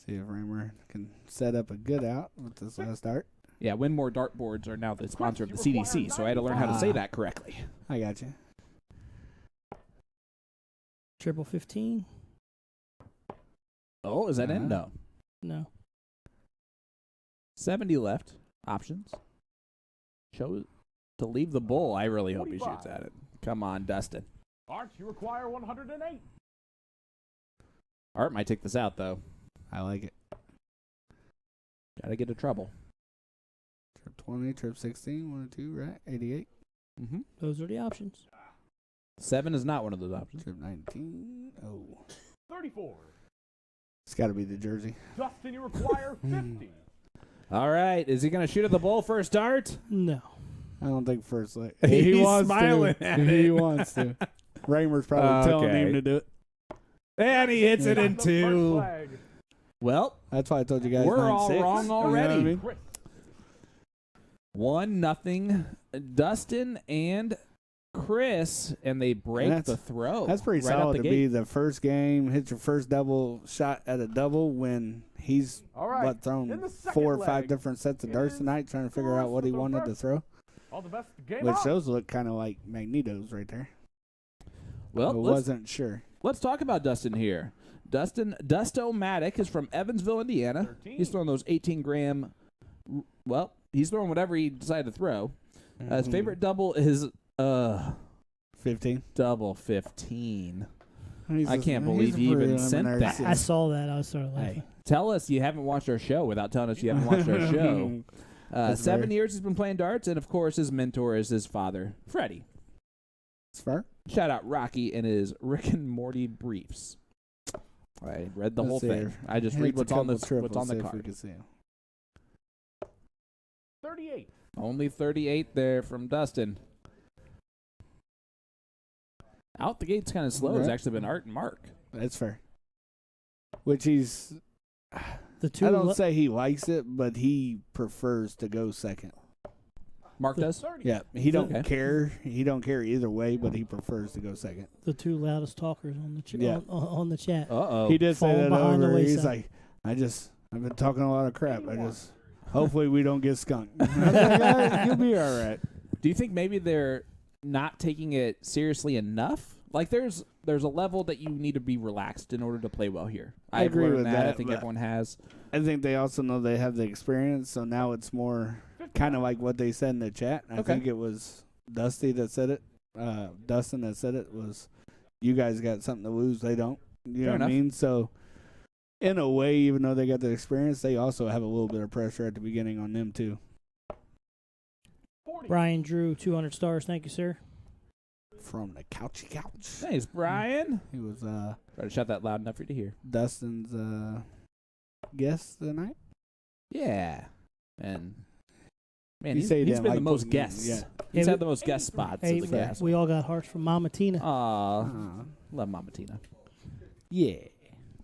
See if Raymer can set up a good out with this last dart. Yeah, Winmore dartboards are now the sponsor of the CDC, so I had to learn how to say that correctly. I got you. Triple 15? Oh, is that in? No. No. 70 left. Options. Show to leave the bull. I really hope he 45. shoots at it. Come on, Dustin. Art, you require 108. Art might take this out, though. I like it. Gotta get to trouble. Trip 20, trip 16, 1 and 2, right? 88. Mm-hmm. Those are the options. 7 is not one of those options. Trip 19. Oh. 34. It's got to be the jersey. Dustin, you require 50. All right. Is he going to shoot at the bull for a start? No. I don't think first light. He's He wants smiling to. at He it. wants to. Raymer's probably telling Okay. him to do it. And he hits it Got in the first 2. flag. Well, That's why I told you guys. We're 9-6. all wrong You know what I already. mean? Chris. 1-0. Dustin and Chris, and they break And the throw. That's pretty right out solid the to gate. be the first game, hit your first double shot at a double when he's All right. what, thrown In the second 4 or 5 leg, different sets of it darts is tonight trying to figure out what he Bruce with the wanted to first. throw. All the best. Game Which on. those look kind of like magnetos right there. Well, I let's wasn't sure. let's talk about Dustin here. Dusto-Matic is from Evansville, Indiana. 13. He's throwing those 18-gram. Well, he's throwing whatever he decided to throw. His favorite double is 15. double 15. He's I can't believe he even sent that. I saw that. I was sort of laughing. Hey, tell us you haven't watched our show without telling us you haven't watched our show. 7 years he's been playing darts, and of course his mentor is his father, Freddie. It's fair. Shout out Rocky and his Rick and Morty briefs. I read the whole thing. I just read what's on the card. 38. Only 38 there from Dustin. Out the gate's kind of slow. It's actually been Art and Mark. That's fair. Which he's. The two. I don't say he likes it, but he prefers to go second. Mark does? 30. Yeah, he don't Okay. care. He don't care either way, but he prefers to go second. The two loudest talkers on the on the chat. Uh-oh. He did say Falling that behind the over. He's wayside. like, I've been talking a lot of crap. Hopefully we don't get skunked. You'll be all right. Do you think maybe they're not taking it seriously enough? Like there's a level that you need to be relaxed in order to play well here. I agree learned with that. I that, think but everyone has. I think they also know they have the experience, so now it's more kind of like what they said in the chat. I think it was Dusty that said it. Dustin that said it was, you guys got something to lose. They don't. You know what I mean? So in a way, even though they got the experience, they also have a little bit of pressure at the beginning on them too. 40. Brian Drew, 200 stars. Thank you, sir. From the couch. Thanks, Brian. He was Try to shout that loud enough for you to hear. Dustin's guest tonight. Yeah. And man, You he's say he been didn't the like most putting in, guests. yeah. He's Hey, had the most guest spots Hey, as a guest. we all got hearts from Mama Tina. Aw, Uh, love Mama Tina. yeah.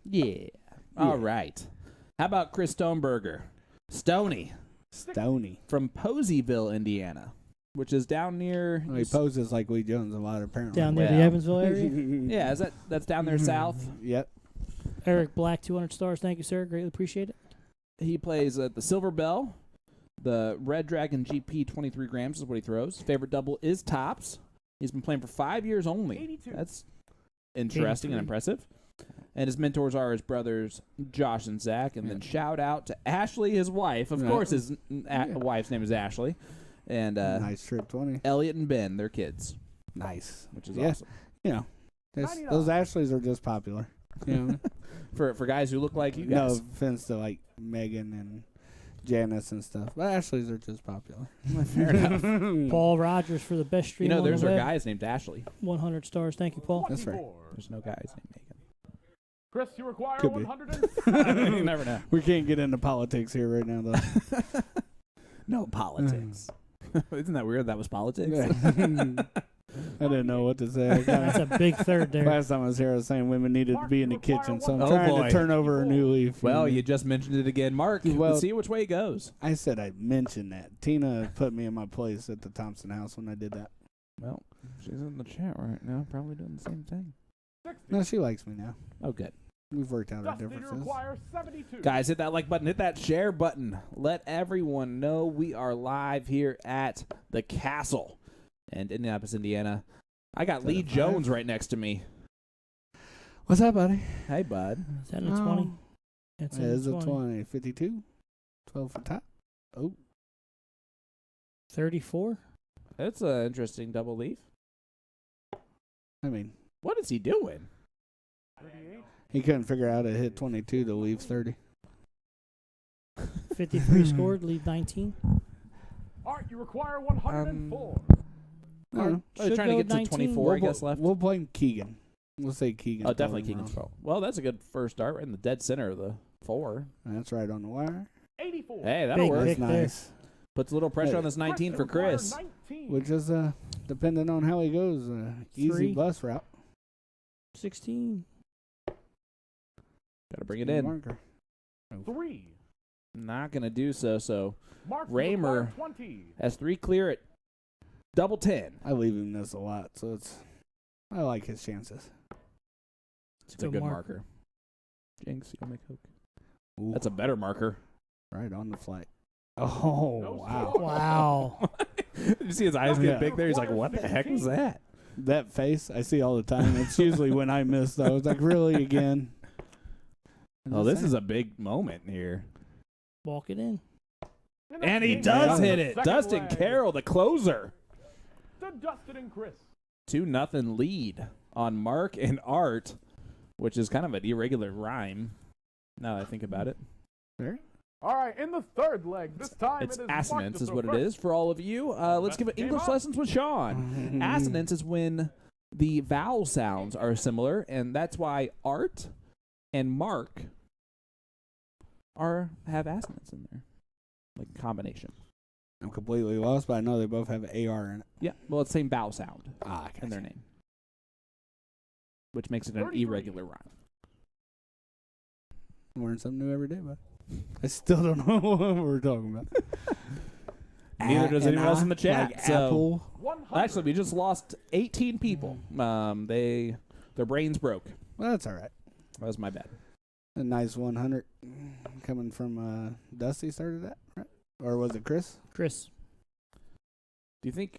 Yeah. All right. How about Chris Stoneberger? Stoney Stony. from Poseyville, Indiana, which is down near. Well, he poses like Lee Jones a lot, apparently. Down near the Well. Evansville area. Yeah, that's down there south. Yep. Eric Black, 200 stars. Thank you, sir. Greatly appreciate it. He plays at the Silver Bell. The Red Dragon GP 23 grams is what he throws. Favorite double is tops. He's been playing for 5 years only. 82. That's interesting and 83. impressive. And his mentors are his brothers Josh and Zach. And then shout out to Ashley, his wife. Of course, his wife's name is Ashley. And Nice trip, 20. Elliot and Ben, their kids, Nice. which is Yeah. awesome. You know, $90. those Ashleys are just popular. You know? For guys who look like you No guys. offense to like Megan and Janice and stuff, but Ashleys are just popular. Fair enough. Paul Rogers for the best stream You know, on there's the our web. guys named Ashley. 100 stars. Thank you, Paul. That's right. 24. There's no guys named Megan. Chris, you require Could be. 107. You never know. We can't get into politics here right now, though. No politics. Isn't that weird? That was politics. I didn't know what to say. I That's kinda, a big third there. last time I was here, I was saying women needed to be in the kitchen, so I'm Oh, trying boy. to turn over a new leaf. Well, you just mentioned it again, Mark. Well- Let's see which way it goes. I said I'd mention that. Tina put me in my place at the Thompson house when I did that. Well, she's in the chat right now, probably doing the same thing. 60. No, she likes me now. Oh, good. We've worked out our Dustin, you differences. require 72. Guys, hit that like button, hit that share button. Let everyone know we are live here at the Castle in Indianapolis, Indiana. I got that Lee a 5? Jones right next to me. What's up, buddy? Hey, bud. Is that a 20? Oh. That's It is a 20. 52. 12 for top. Oh. 34? That's an interesting double leaf. I mean, What is he doing? 38. he couldn't figure out how to hit 22 to leave 30. 53 scored, leave 19. Art, you require 104. I don't know. Oh, they're Should trying to go get to 19. 24, I guess, left. We'll blame Keegan. We'll say Keegan. Oh, definitely Keegan's fault. Well, that's a good first start right in the dead center of the 4. That's right on the wire. 84. Hey, that'll Big work. pick That's there. nice. Puts a little pressure on this 19 you for require Chris. 19. Which is, depending on how he goes, easy 3. bus route. 16. Got to bring it in. Marker. 3. Not going to do so. So Mark, you Raymer require 20. has 3 clear at double 10. I leave him this a lot, so I like his chances. It's a good marker. Jinx, you'll make hook. Ooh, That's a better marker. right on the flight. Oh, No wow. score. Wow. Did you see his eyes Yeah. get big there? He's like, what the heck was that? That face I see all the time. It's usually when I miss though. It's like, really again? Oh, this is a big moment here. Walk it in. And he does hit it. Second Dustin leg Carroll, the closer. to Dustin and Chris. 2-0 lead on Mark and Art, which is kind of an irregular rhyme, now that I think about it. Sure. All right, in the third leg, this time It's it is Mark assonance to is throw what it first. is for all of you. Let's give it Game English up. lessons with Sean. Assonance is when the vowel sounds are similar, and that's why Art and Mark have assonance in there, like combination. I'm completely lost, but I know they both have AR in it. Yeah, well, it's the same vowel sound Ah, in their name, which makes it an 33. irregular rhyme. Learn something new every day, but I still don't know what we're talking about. Neither does anyone else in the chat. Like so Apple. 100. actually, we just lost 18 people. Their brains broke. Well, that's all right. That was my bad. A nice 100 coming from Dusty started that, right? Or was it Chris? Chris. Do you think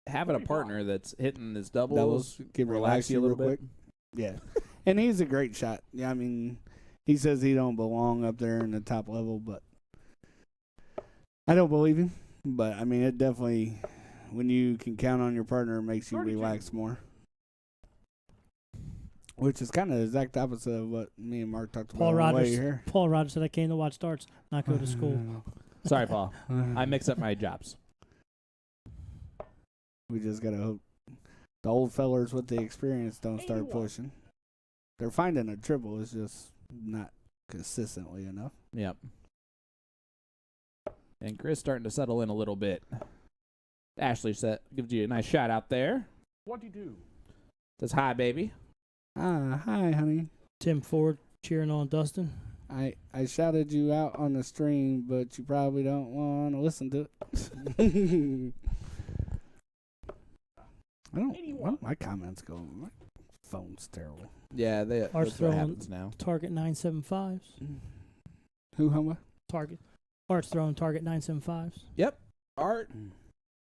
having a 45. partner that's hitting his doubles, Doubles, can relax you a little real bit? quick. Yeah. And he's a great shot. Yeah, I mean, he says he don't belong up there in the top level, but I don't believe him. But, I mean, it definitely, when you can count on your partner, it makes you 32. relax more. Which is kind of the exact opposite of what me and Mark talked about Paul on the way Rogers. here. Paul Rogers said I came to watch darts, not go to school. Sorry, Paul. I mix up my jobs. We just got to hope the old fellers with the experience don't start 81. pushing. They're finding a triple. It's just not consistently enough. Yep. And Chris starting to settle in a little bit. Ashley gives you a nice shout out there. 22. Says hi, baby. Hi, honey. Tim Ford cheering on Dustin. I shouted you out on the stream, but you probably don't want to listen to it. I don't. 81. My comments go. My phone's terrible. Yeah, Art's that's what throwing- happens now. Target 975s. Who? How much? Target. Art's throwing target 975s. Yep. Art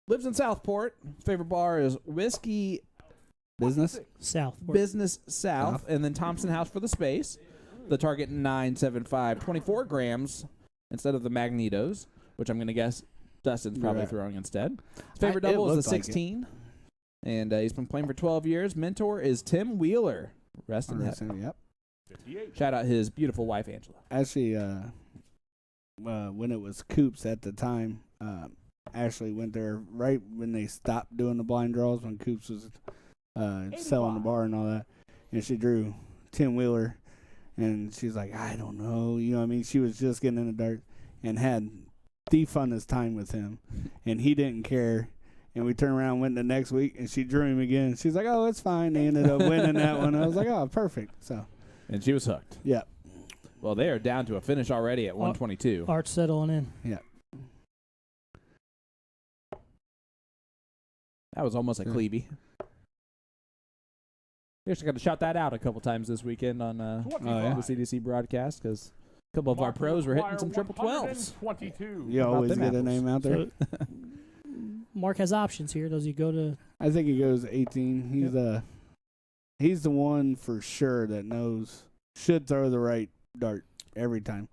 lives in Southport. His favorite bar is Whiskey Business. Southport. Business South, and then Thompson House for the space. The target 975, 24 grams instead of the Magnetos, which I'm going to guess Dustin's probably Right. throwing instead. His favorite It double is the looked like it. 16, and he's been playing for 12 years. Mentor is Tim Wheeler. Rest in heaven. Yep. 58. Shout out his beautiful wife, Angela. Actually, when it was Coops at the time, Ashley went there right when they stopped doing the blind draws when Coops was selling the bar and all that, and she drew Tim Wheeler, and she's like, I don't know, you know what I mean? She was just getting in the dirt and had the funnest time with him, and he didn't care. And we turned around, went the next week, and she drew him again. She's like, oh, it's fine. They ended up winning that one. I was like, oh, perfect. So, And she was hooked. yeah. Well, they are down to a finish already at 122. Art's settling in. That was almost a Yeah. Clevey. We actually got to shout that out a couple times this weekend on yeah? the CDC broadcast because a couple of our pros were hitting some triple 12s. 22. You How about always them get a apples? name out there. So Mark has options here. Does he go to I think he goes 18. He's the one for sure that should throw the right dart every time.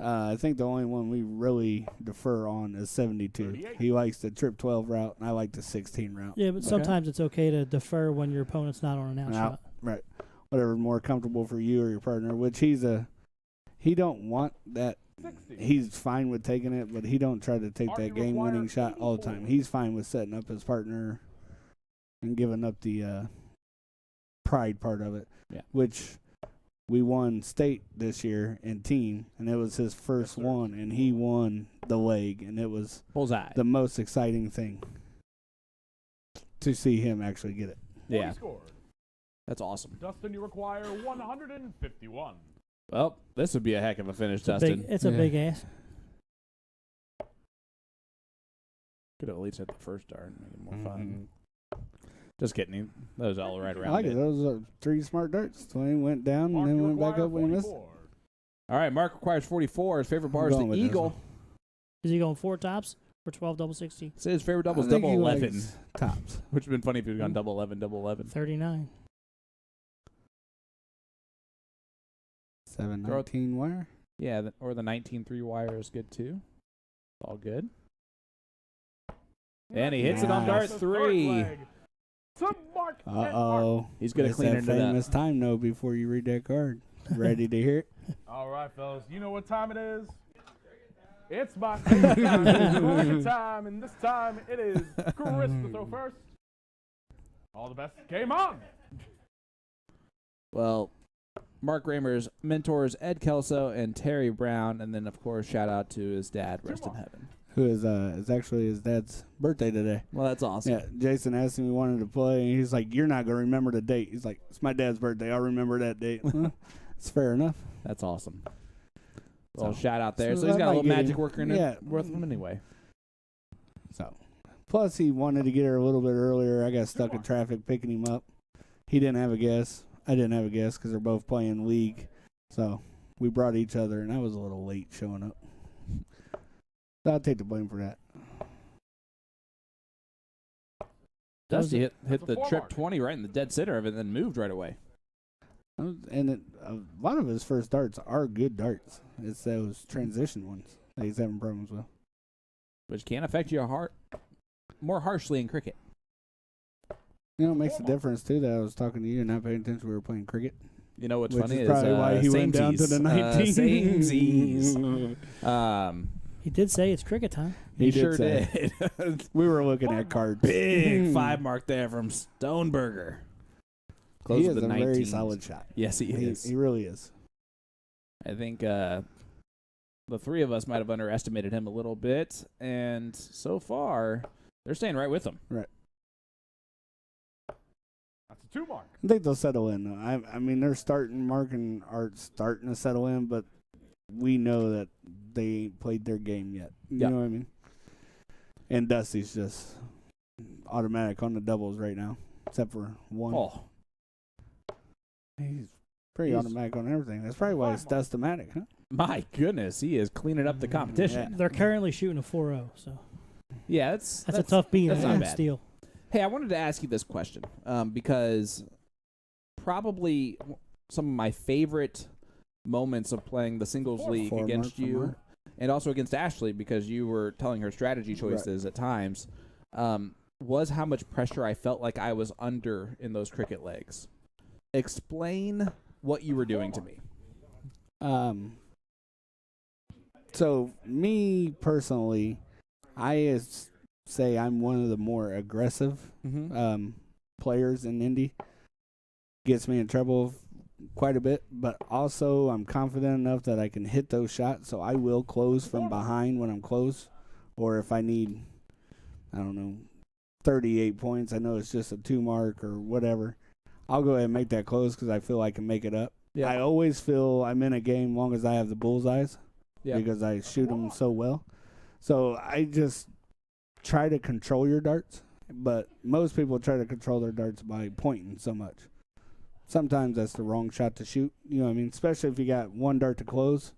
I think the only one we really defer on is 72. 38. He likes the trip 12 route, and I like the 16 route. Yeah, but sometimes it's okay to defer when your opponent's not on an out Out. shot. Right. Whatever's more comfortable for you or your partner, which he don't want that. 60. He's fine with taking it, but he don't try to take Are that you game-winning required shot all the time. 84? He's fine with setting up his partner and giving up the pride part of it, Yeah. which we won state this year in team, and it was his first sir. one, and he won the leg, and it was Bullseye. the most exciting thing to see him actually get it. 40 Yeah, scored. that's awesome. Dustin, you require 151. Well, this would be a heck of a finish, It's a Dustin. big, it's a Yeah. big ass. Could have at least hit the first dart and make it more fun. Just kidding. That was all right I around like it. it. Those are 3 smart darts. Dwayne went down Mark, and you then went back require up when he missed. 44. All right, Mark requires 44. His favorite bar is going the with this Eagle. one. Is he going 4 tops? for 12 double 60. So his favorite double I is think double he 11, likes tops. which would have been funny if he had gone double 11, double 11. 39. 719 wire. Yeah, or the 19-3 wire is good too. All good. And he hits it on Nice. dart 3. To Mark. Uh-oh. He's going to It's clean that into that. famous time, though, before you read that card. Ready to hear it? All right, fellas. You know what time it is? It's my favorite time. It's question time, and this time it is Chris to throw first. All the best. Game on. Well, Mark Raymer's mentors, Ed Kelso and Terry Brown, and then, of course, shout out to his dad, rest in heaven. Who is actually his dad's birthday today. Well, that's awesome. Yeah, Jason asked him he wanted to play, and he's like, "You're not going to remember the date." He's like, "It's my dad's birthday. I'll remember that date." It's fair enough. That's awesome. Well, So- shout out there. so So he's that got a might little get magic him- worker in yeah. it with him anyway. So, plus he wanted to get her a little bit earlier. I got stuck in traffic picking him up. He didn't have a guess. I didn't have a guess because they're both playing league. So we brought each other, and I was a little late showing up. So I'll take the blame for that. Dusty hit That's a the 4 trip mark. 20 right in the dead center of it and then moved right away. And a lot of his first darts are good darts. It's those transition ones that he's having problems with. Which can affect you more harshly in cricket. You know, it makes a difference, too, that I was talking to you and not paying attention. We were playing cricket. You know what's Which funny is probably why he went down to the 19. Samesies. He did say it's cricket time. He did sure say. did. We were looking at cards. Big 5 mark there from Stoneberger. Close He to is the a very 19s. solid shot. Yes, he is. He really is. I think the three of us might have underestimated him a little bit, and so far, they're staying right with him. Right. That's a 2 mark. I think they'll settle in, though. I mean, they're starting, Mark and Art starting to settle in, but we know that they ain't played their game yet. You know what I mean? And Dusty's just automatic on the doubles right now, except for one. Oh, He's pretty automatic on everything. That's probably why it's Dust-O-Matic, huh? my goodness, he is cleaning up the competition. They're currently shooting a 4-0, so Yeah, that's a tough beat that's not and bad. steal. Hey, I wanted to ask you this question because probably some of my favorite moments of playing the singles league 4 against mark, 4 you mark. and also against Ashley because you were telling her strategy choices at times was how much pressure I felt like I was under in those cricket legs. Explain what you were doing to me. So me personally, say I'm one of the more aggressive players in Indy. Gets me in trouble quite a bit, but also I'm confident enough that I can hit those shots, so I will close from behind when I'm close, or if I need, 38 points, I know it's just a 2 mark or whatever, I'll go ahead and make that close because I feel I can make it up. Yeah. I always feel I'm in a game long as I have the bullseyes because I shoot them so well. So I just try to control your darts, but most people try to control their darts by pointing so much. Sometimes that's the wrong shot to shoot. You know what I mean? Especially if you got one dart to close,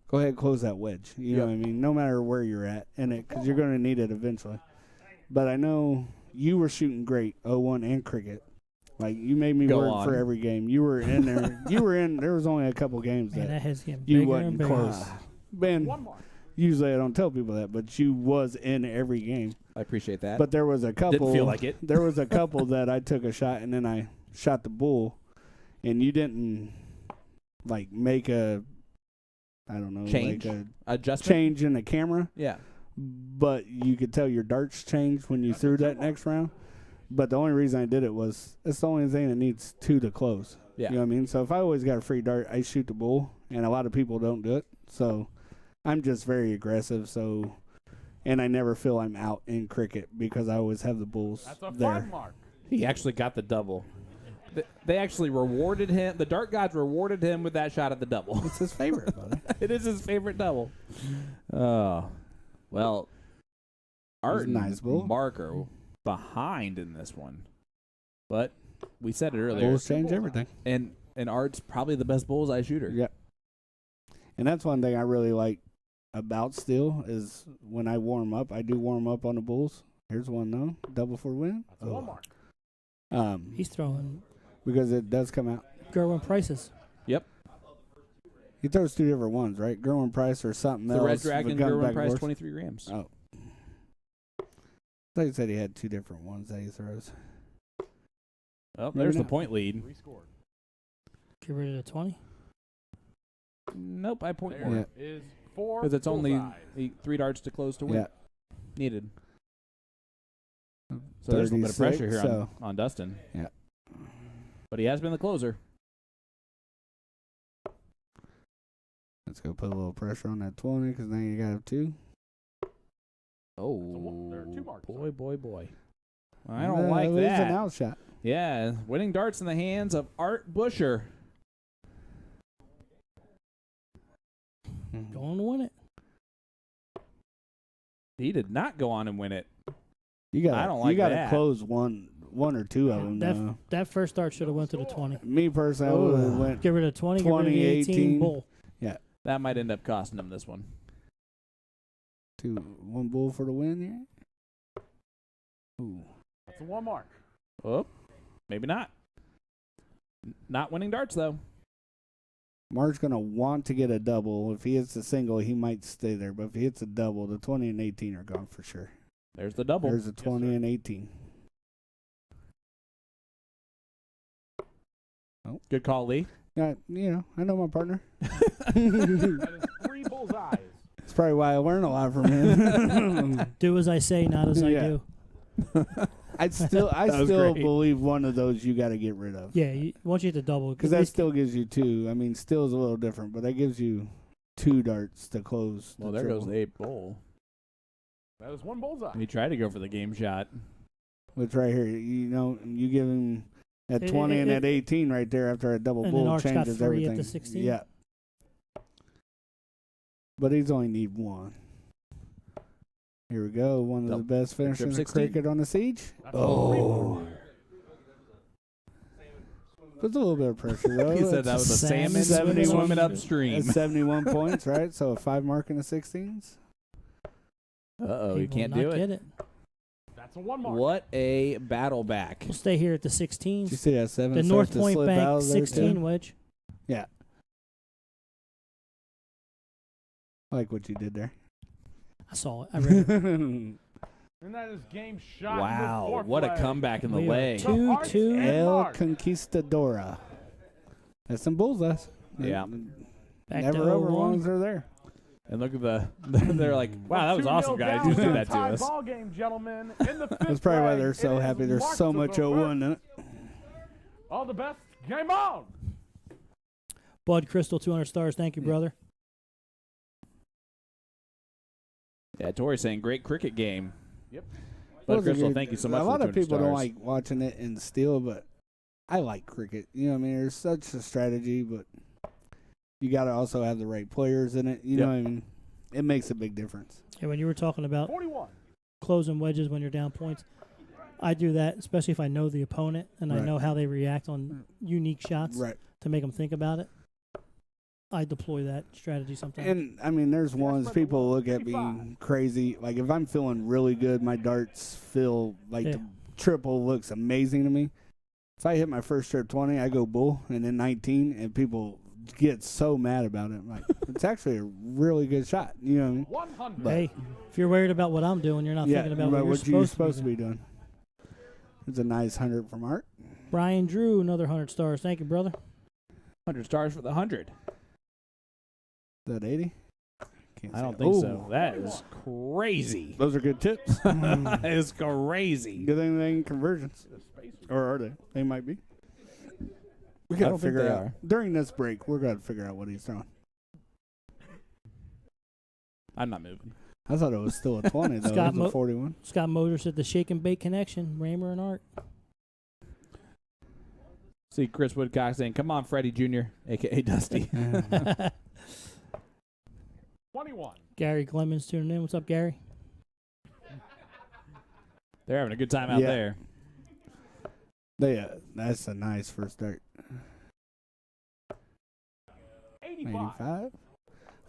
go ahead and close that wedge. You know what I mean? No matter where you're at in it, because you're going to need it eventually. But I know you were shooting great, 0-1 and cricket. Like, you made me work for every game. You were in there. There was only a couple games Man, that that head's getting you bigger wasn't and bigger. close. Ben, 1 mark. usually I don't tell people that, but you was in every game. I appreciate that. But there was a couple. Didn't feel like it. There was a couple that I took a shot and then I shot the bull, and you didn't make a, change? like a Adjustment? change in the camera. Yeah. But you could tell your darts changed when you threw that next round. But the only reason I did it was it's the only thing that needs 2 to close. Yeah. You know what I mean? So if I always got a free dart, I shoot the bull, and a lot of people don't do it. So I'm just very aggressive. And I never feel I'm out in cricket because I always have the bulls That's a 5 there. mark. He actually got the double. They actually rewarded him. The dart gods rewarded him with that shot at the double. It's his favorite, brother. It is his favorite double. Oh, well, Art and nice bull. Mark are behind in this one, but we said it earlier. Bulls change everything. And Art's probably the best bullseye shooter. Yeah. And that's one thing I really like about still is when I warm up. I do warm up on the bulls. Here's one though, double for win. That's one mark. He's throwing Because it does come out. Gerwin prices. Yep. He throws two different ones, right? Gerwin Price or something The else. Red Dragon, gun Gerwin back Price, horse. 23 grams. Oh. I thought you said he had two different ones that he throws. Oh, Maybe there's the not. point lead. Rescored. Get rid of the 20. Nope, I point There more. is 4 Because it's only bullseyes. 3 darts to close to win. Yeah. Needed. So there's a little bit of pressure 36, here on Dustin. Yeah. But he has been the closer. Let's go put a little pressure on that 20 because now you got 2. Oh, there are 2 marks. boy. I don't like It was that. an out shot. Yeah, winning darts in the hands of Art Buescher. Going to win it. He did not go on and win it. You got. I don't like You got to that. close one or two of them. though. That first dart should have went to the 20. Me personally, I would have went. Get rid of 20, get rid of the 18 2018. bull. That might end up costing him this one. 1 bull for the win here. Ooh. That's a 1 mark. Oh, maybe not. Not winning darts, though. Mark's going to want to get a double. If he hits a single, he might stay there. But if he hits a double, the 20 and 18 are gone for sure. There's the double. There's a 20 and 18. Good call, Lee. I know my partner. That is 3 bullseyes. That's probably why I learn a lot from him. Do as I say, not as I Yeah. do. I still was great. believe one of those you got to get rid of. Yeah, once you hit the double. Because that still gives you 2. I mean, still is a little different, but that gives you 2 darts to close. Well, the there goes triple. the 8 bull. That is 1 bullseye. He tried to go for the game shot. Which right here, you give him that 20 and it- that 18 right there after a double And then bull Arch got changes 3 everything. at the 16? Yeah. But he's only need 1. Here we go. One of the best finishers in 16. cricket on the siege. That's a 3 mark. Puts a little bit of pressure, though. He said that was a salmon 71 swimming upstream. That's 71 points, right? So a 5 mark in the 16s. Uh-oh, He you can't will do not it. get it. That's a 1 mark. What a battle back. We'll stay here at the Did you 16s. see that 7? The starts North to Point slip out Bank of there, too? 16 wedge. Yeah. I like what you did there. I saw it. I read it. And that is game shot. Wow, number 4 what a flag. comeback in the We are leg. 2-2. El Mark. Conquistadora. That's some bullseyes. Yeah. Back Never to over 0-1. long as they're there. And look at they're like, wow, that was 2-0 awesome, guys. down You just in did a that to tie us. Ball game, gentlemen. In the 5th That's probably why frame, they're so it happy. is There's so Mark much to the 0-1 in it. All the best. Game on. Bud Crystal, 200 stars. Thank you, brother. Yeah, Tori's saying great cricket game. Yep. But Wasn't Crystal, good. thank you so much A for lot the of people 200 don't stars. like watching it in steel, but I like cricket. You know what I mean? There's such a strategy, but you got to also have the right players in it. You know what I mean? It makes a big difference. Yeah, when you were talking about 41. closing wedges when you're down points, I do that, especially if I know the opponent and I Right. know how they react on unique shots Right. to make them think about it. I deploy that strategy sometimes. And, I mean, there's ones spread the people ball. look at me 55. crazy. Like, if I'm feeling really good, my darts feel like Yeah. the triple looks amazing to me. If I hit my first trip 20, I go bull, and then 19, and people get so mad about it. I'm like, it's actually a really good shot. You know what I mean? 100. Hey, if you're worried about what I'm doing, you're not thinking about right, what you're you're supposed to be doing. It's a nice 100 from Art. Brian Drew, another 100 stars. Thank you, brother. 100 stars for the 100. Is that 80? I don't think so. That is crazy. Those are good tips. That is crazy. Good thing they ain't conversions. Or are they? They might be. We got to don't think figure they out. are. During this break, we're going to figure out what he's throwing. I'm not moving. I thought it was still a 20, though. Scott It was a 41. Scott Motors at the Shake and Bake Connection. Raymer and Art. See Chris Woodcock saying, come on, Freddie Jr., a.k.a. Dusty. 21. Gary Clemens tuning in. What's up, Gary? They're having a good time out Yeah. there. That's a nice first start. 85.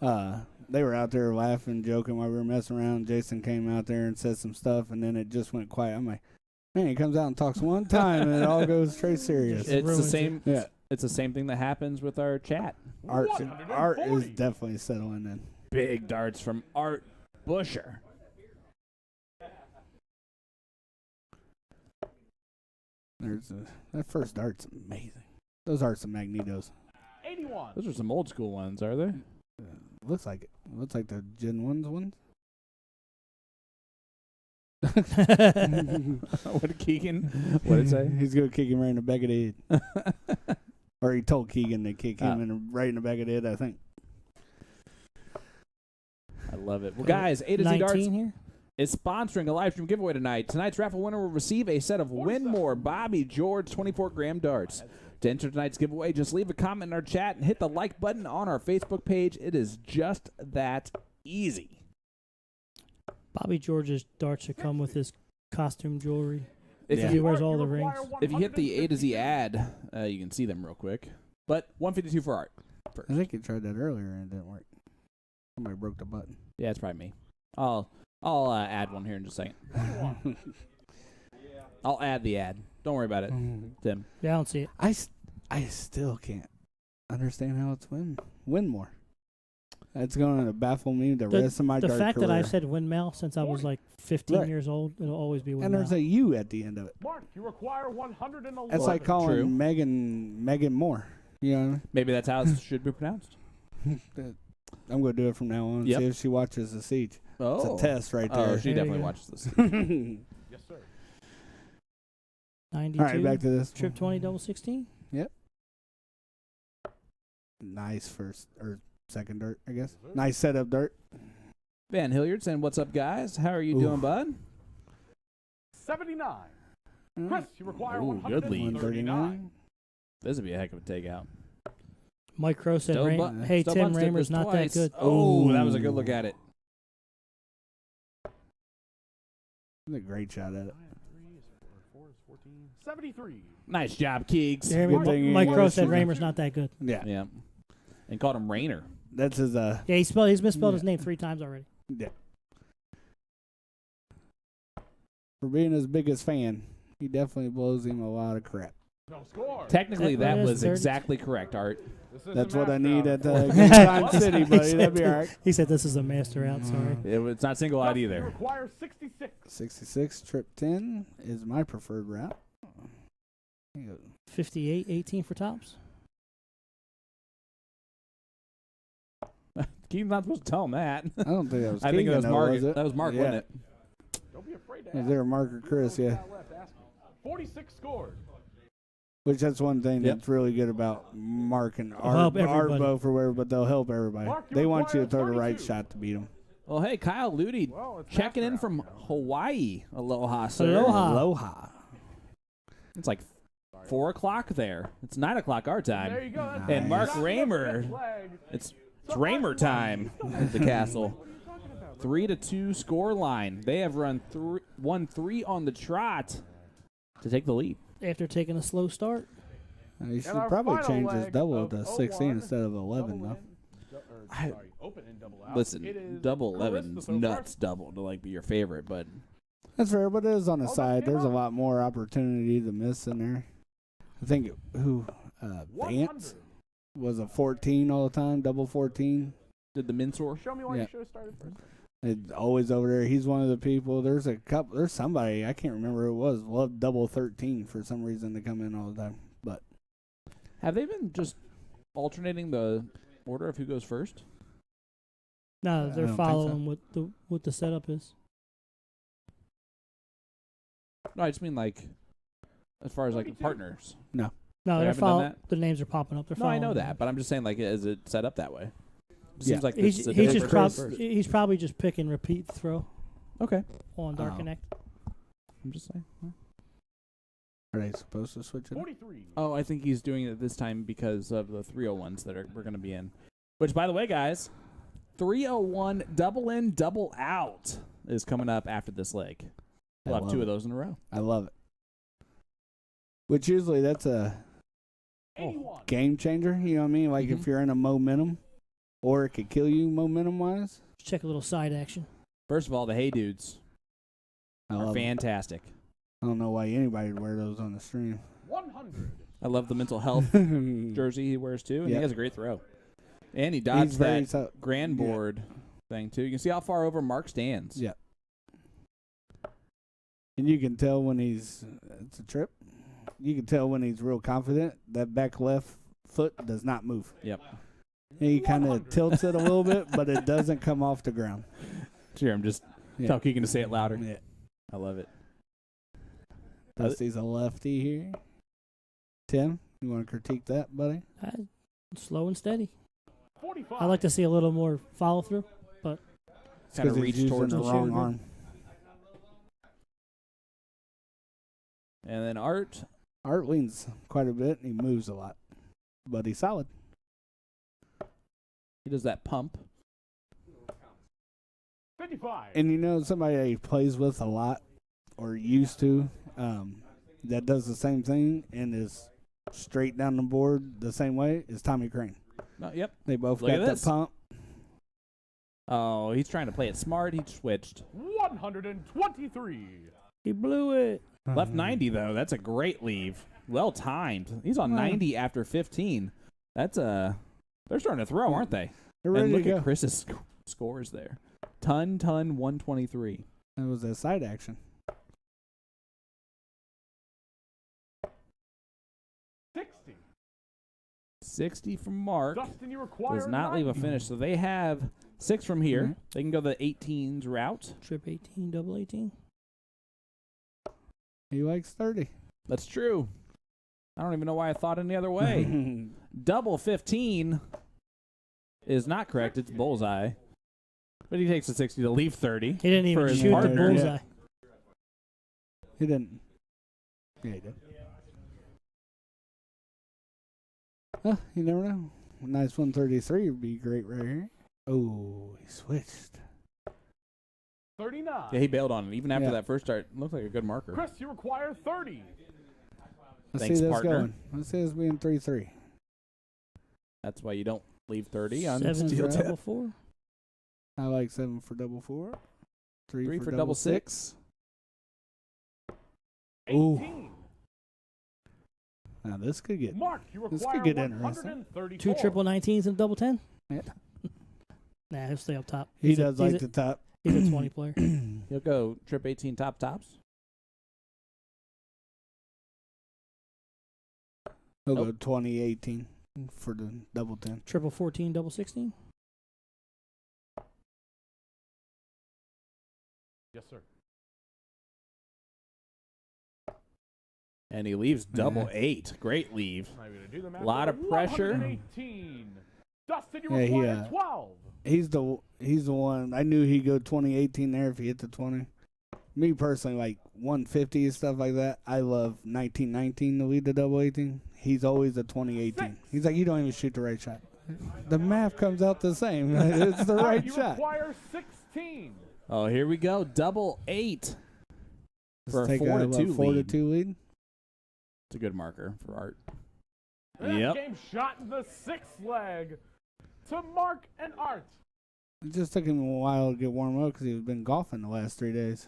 85. they were out there laughing, joking while we were messing around. Jason came out there and said some stuff, and then it just went quiet. I'm like, man, he comes out and talks one time, and it all goes straight serious. It's the same. Yeah. It's the same thing that happens with our chat. Art is definitely settling in. Big darts from Art Buescher. That first dart's amazing. Those are some Magnetos. 81. Those are some old school ones, are they? Looks like it. Looks like the Gen 1's ones. What did Keegan? What did it say? He's going to kick him right in the back of the head. Or he told Keegan to kick him right in the back of the head, I think. I love it. Well, guys, A to Z Darts here. is sponsoring a live stream giveaway tonight. Tonight's raffle winner will receive a set of Winmore Bobby George 24-gram darts. To enter tonight's giveaway, just leave a comment in our chat and hit the like button on our Facebook page. It is just that easy. Bobby George's darts should come with his costume jewelry. If He wears all the rings. If you hit the A to Z ad, you can see them real quick. But 152 for Art. First. I think you tried that earlier and it didn't work. Somebody broke the button. Yeah, it's probably me. I'll add one here in just a second. I'll add the ad. Don't worry about it, Tim. Yeah, I don't see it. I still can't understand how it's Winmore. That's going to baffle me the rest of my The dart fact career. that I've said windmill since I was like 15 years old, it'll always be And windmill. there's a U at the end of it. Mark, you require 111. That's like calling True. Megan Moore. You know, Maybe that's how it should be pronounced. I'm going to do it from now on. Yep. See if she watches the siege. Oh. It's a test right Oh, there. she There definitely you go. watches this. Yes, sir. 92. All right, back to this. Trip 20 double 16. Nice first or second dart, I guess. Nice setup dart. Van Hilliard saying, "What's up, guys? How are you doing, bud?" 79. Chris, you require Ooh, good lead. 139. This would be a heck of a takeout. Mike Crow said, hey, Still Tim, bunched it Raymer's this not that twice. good. Oh, that was a good look at it. That's a great shot at it. 73. Nice job, Keegs. You hear me? Good thing you Mike ain't Crow got said a Raymer's not that good. Yeah. Yeah. And called him Rayner. That's his Yeah, he's misspelled his name 3 times already. yeah. For being his biggest fan, he definitely blows him a lot of crap. No score. Technically, that That was 30. exactly correct, Art. This is That's a what I master need out. at Game Time City, buddy. That'd be all right. He said this is a master out, sorry. It's not single out You either. require 66. 66, trip 10 is my preferred route. 58, 18 for tops. Keegan's not supposed to tell him that. I don't think that was I think Keegan, that was though, Mark. was it? That was Mark, Yeah. wasn't it? Don't be afraid to Was ask. there Mark or Chris? Yeah. 46 scored. Which that's one thing Yep. that's really good about Mark and help Art everybody. both or whatever, but they'll help everybody. Mark, you They want you to require throw the right 32. shot to beat them. Well, hey, Kyle Ludi Well, it's checking in master from out. Hawaii. Aloha, sir. Aloha. Aloha. It's like 4 o'clock there. It's 9 o'clock our There time. you go. That's And Mark Not Raymer. left flag. It's Raymer time at the castle. 3-2 score line. They have run 1-3 on the trot to take the lead. After taking a slow start. You should our probably final change his leg double of to 16 01, instead of 11, double though. in, sorry, open and double out. Listen, It is double Chris 11's to throw nuts first. double to like be your favorite, but That's fair, but it is on the that side. came There's a up. lot more opportunity to miss in there. I think Vance 100. was a 14 all the time, double 14. did the Minsor? Show me why Yeah. you should have started first. It's always over there. He's one of the people. There's somebody, I can't remember who it was, loved double 13 for some reason to come in all the time. But Have they been just alternating the order of who goes first? No, I they're don't think following what the setup is. No, I just mean like as far as like 32. partners. No, They they're haven't done following. that? The names are popping up. They're No, I following. know that, but I'm just saying like is it set up that way? It Yeah. seems like He's, this is a he's different just first. he's probably just pick and repeat throw Okay. on Dark Oh. Connect. I'm just saying. are they supposed to switch it? 43. Oh, I think he's doing it this time because of the 301s that we're going to be in. Which, by the way, guys, 301 double in, double out is coming up after this leg. We'll I have love 2 of it. those in a row. I love it. Which usually that's a 81. game changer. You know what I mean? Like if you're in a momentum, or it could kill you momentum-wise. Check a little side action. First of all, the Hey Dudes I are love 'em. fantastic. I don't know why anybody would wear those on the stream. 100. I love the mental health jersey he wears too, and Yeah. he has a great throw. And he He's dodged very that so- grand board thing too. You can see how far over Mark stands. Yeah. And you can tell when it's a trip. You can tell when he's real confident. That back left foot does not move. Yep. He kind of tilts it a little bit, but it doesn't come off the ground. Here, I'm just Yeah. tell Keegan to say it louder. Yeah. I love it. Dusty's a lefty here. Tim, you want to critique that, buddy? Slow and steady. 45. I'd like to see a little more follow through. Kind Because of he's reach using towards the the wrong shoulder. arm. And then Art. Art leans quite a bit, and he moves a lot. But he's solid. He does that pump. 55. And you know somebody that he plays with a lot, or used to, that does the same thing and is straight down the board the same way is Tommy Crane. Yep. They both Look at got this. the pump. Oh, he's trying to play it smart. He switched. 123. He blew it. Left 90, though. That's a great leave. Well timed. He's on 90 after 15. That's they're starting to throw, aren't they? They're And ready look to go. at Chris's scores there. Ton, 123. That was a side action. 60. 60 from Mark. Dustin, you require Does not leave a 90. finish. So they have 6 from here. Mhm. They can go the 18s route. Trip 18, double 18. He likes 30. That's true. I don't even know why I thought any other way. Double 15 is not correct. It's bullseye. But he takes the 60 to leave 30. He didn't even For his shoot the partner. bullseye. He didn't. Yeah, he did. You never know. A nice 133 would be great right here. Oh, he switched. 39. Yeah, he bailed on it. Even after Yeah. that first start, looked like a good marker. Chris, you require 30. Let's Thanks, see this partner. going. Let's see this being 3-3. That's why you don't leave 30 on 7 steel for tip. double 4. I like 7 for double 4. 3 for double 6. 18. Now this could get. Mark, you This require could get interesting. 134. 2 triple 19s and double 10. Yeah. Nah, he'll stay up top. He He's does a, like he's the top. a, he's a 20 player. He'll go trip 18 tops. He'll go 20-18 for the double 10. Triple 14, double 16. Yes, sir. And he leaves double 8. Great leave. I'm going to do the math. Lot of pressure. 118. Dustin, you Yeah, he, require 12. He's the one. I knew he'd go 20-18 there if he hit the 20. Me personally, like 150 and stuff like that. I love 19-19 to lead the double 18. He's always a 20-18. He's like, you don't even shoot the right shot. The math comes out the same. It's the All right you shot. require 16. Oh, here we go. Double 8 for Let's a take 4-2 lead. 4-2 lead. It's a good marker for Art. That Yep. game shot in the sixth leg to Mark and Art. It just took him a while to get warmed up because he's been golfing the last 3 days.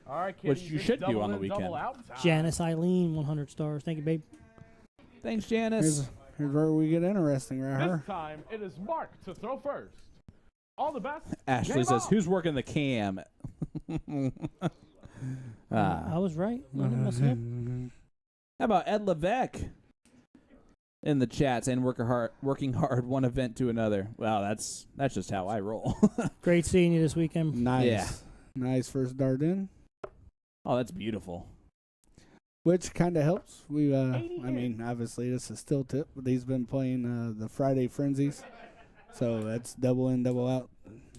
All right, Which kiddies, you it's should do double on the in, weekend. double out time. Janice Eileen, 100 stars. Thank you, babe. Thanks, Janice. Here's where we get interesting right This here. time, it is Mark to throw first. All the best. Ashley Game says, on. who's working the cam? I was right. I didn't mess it up. How about Ed Levesque in the chat saying working hard one event to another? Well, that's just how I roll. Great seeing you this weekend. Nice. Yeah. Nice first dart in. Oh, that's beautiful. Which kind of helps. We, 80 I mean, obviously this is still tip, but he's been playing the Friday Frenzies, so that's double in, double out,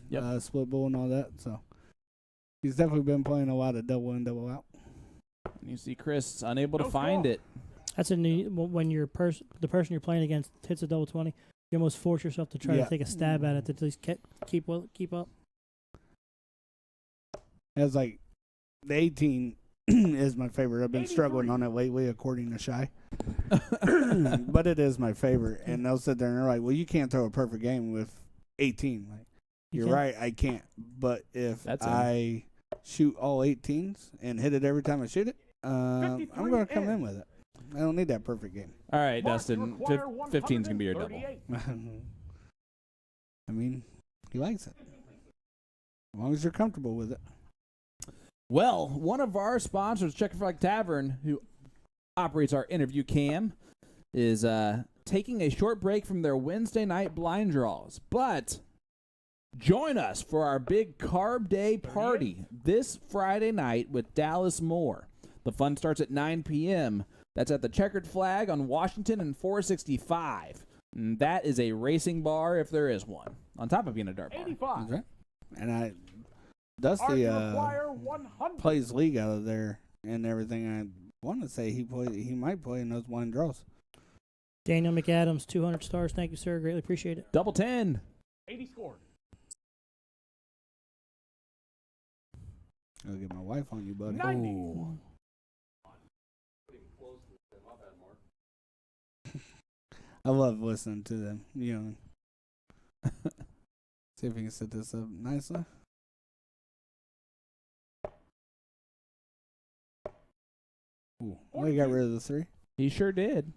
Yep. split bull and all that. So he's definitely been playing a lot of double in, double out. You see Chris unable to No find score. it. That's when the person you're playing against hits a double 20. You almost force yourself to try Yeah. to take a stab at it to at least keep up. It's like the 18 is my favorite. I've been 83. struggling on it lately, according to Shy. But it is my favorite. And they'll sit there and they're like, well, you can't throw a perfect game with 18. Like, You you're can. right, I can't. But if That's in. I shoot all 18s and hit it every time I shoot it, I'm 53 going to come in. in with it. I don't need that perfect game. All right, Mark, Dustin. you require 15's gonna be your double. 138. I mean, he likes it. As long as you're comfortable with it. Well, one of our sponsors, Checker Flag Tavern, who operates our interview cam, is taking a short break from their Wednesday night blind draws. But join us for our big Carb Day party this Friday night with Dallas Moore. The fun starts at 9 p.m. That's at the Checkered Flag on Washington and 465. And that is a racing bar if there is one, on top of being a dirt bar. 85. That's right. And Art, Dusty you require 100. plays league out of there and everything. I want to say he might play in those blind draws. Daniel McAdams, 200 stars. Thank you, sir. Greatly appreciate it. Double 10. 80 scored. I'll get my wife on you, buddy. 90. Ooh. I love listening to them. You know. See if we can set this up nicely. Ooh, well, he got rid of the 3. He sure did.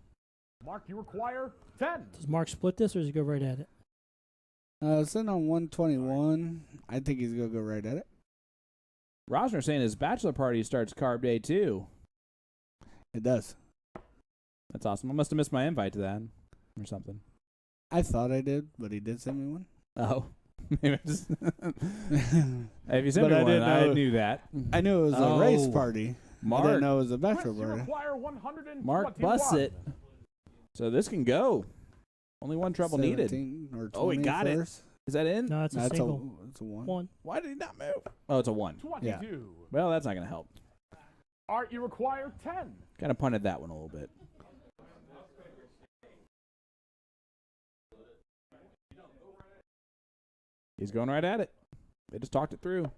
Mark, you require 10. Does Mark split this or does he go right at it? Sitting on 121. I think he's gonna go right at it. Rosner saying his bachelor party starts Carb Day too. It does. That's awesome. I must have missed my invite to that or something. I thought I did, but he did send me one. Oh. Maybe I just if you sent But me I one, didn't I know- knew that. I knew it was a race Oh. party. I Mark, didn't know it was a Chris, bachelor you party. require 121. Mark busts it. So this can go. Only one trouble needed. 17 or 20 Oh, he got it. first. Is that in? No, it's a That's single. it's a 1. One. Why did he not move? Oh, it's a 1. 22. Well, that's not going to help. Art, you require 10. Kind of punted that one a little bit. He's going right at it. They just talked it through.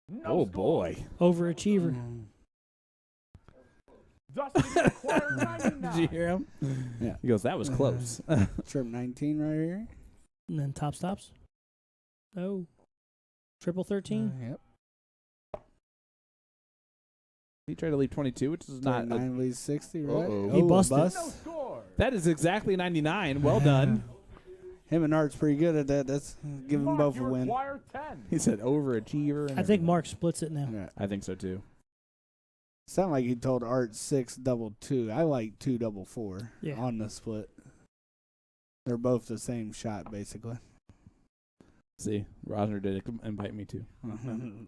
No Oh, score. boy. Overachiever. Dustin, you require Did you 99. hear him? Yeah. He goes, that was close. Trip 19 right here. And then top stops. Oh. Triple 13. Yep. He tried to leave 22, which is not. 9 leads 60, right? Uh-oh. He Oh, a busted. bust. No score. That is exactly 99. Well done. Him and Art's pretty good at that. That's give them Mark, both you a win. require 10. He said overachiever. And I think everything. Mark splits it now. Yeah. I think so too. Sound like he told Art 6 double 2. I like 2 double 4 Yeah. on the split. They're both the same shot, basically. See, Rosner did invite me to. The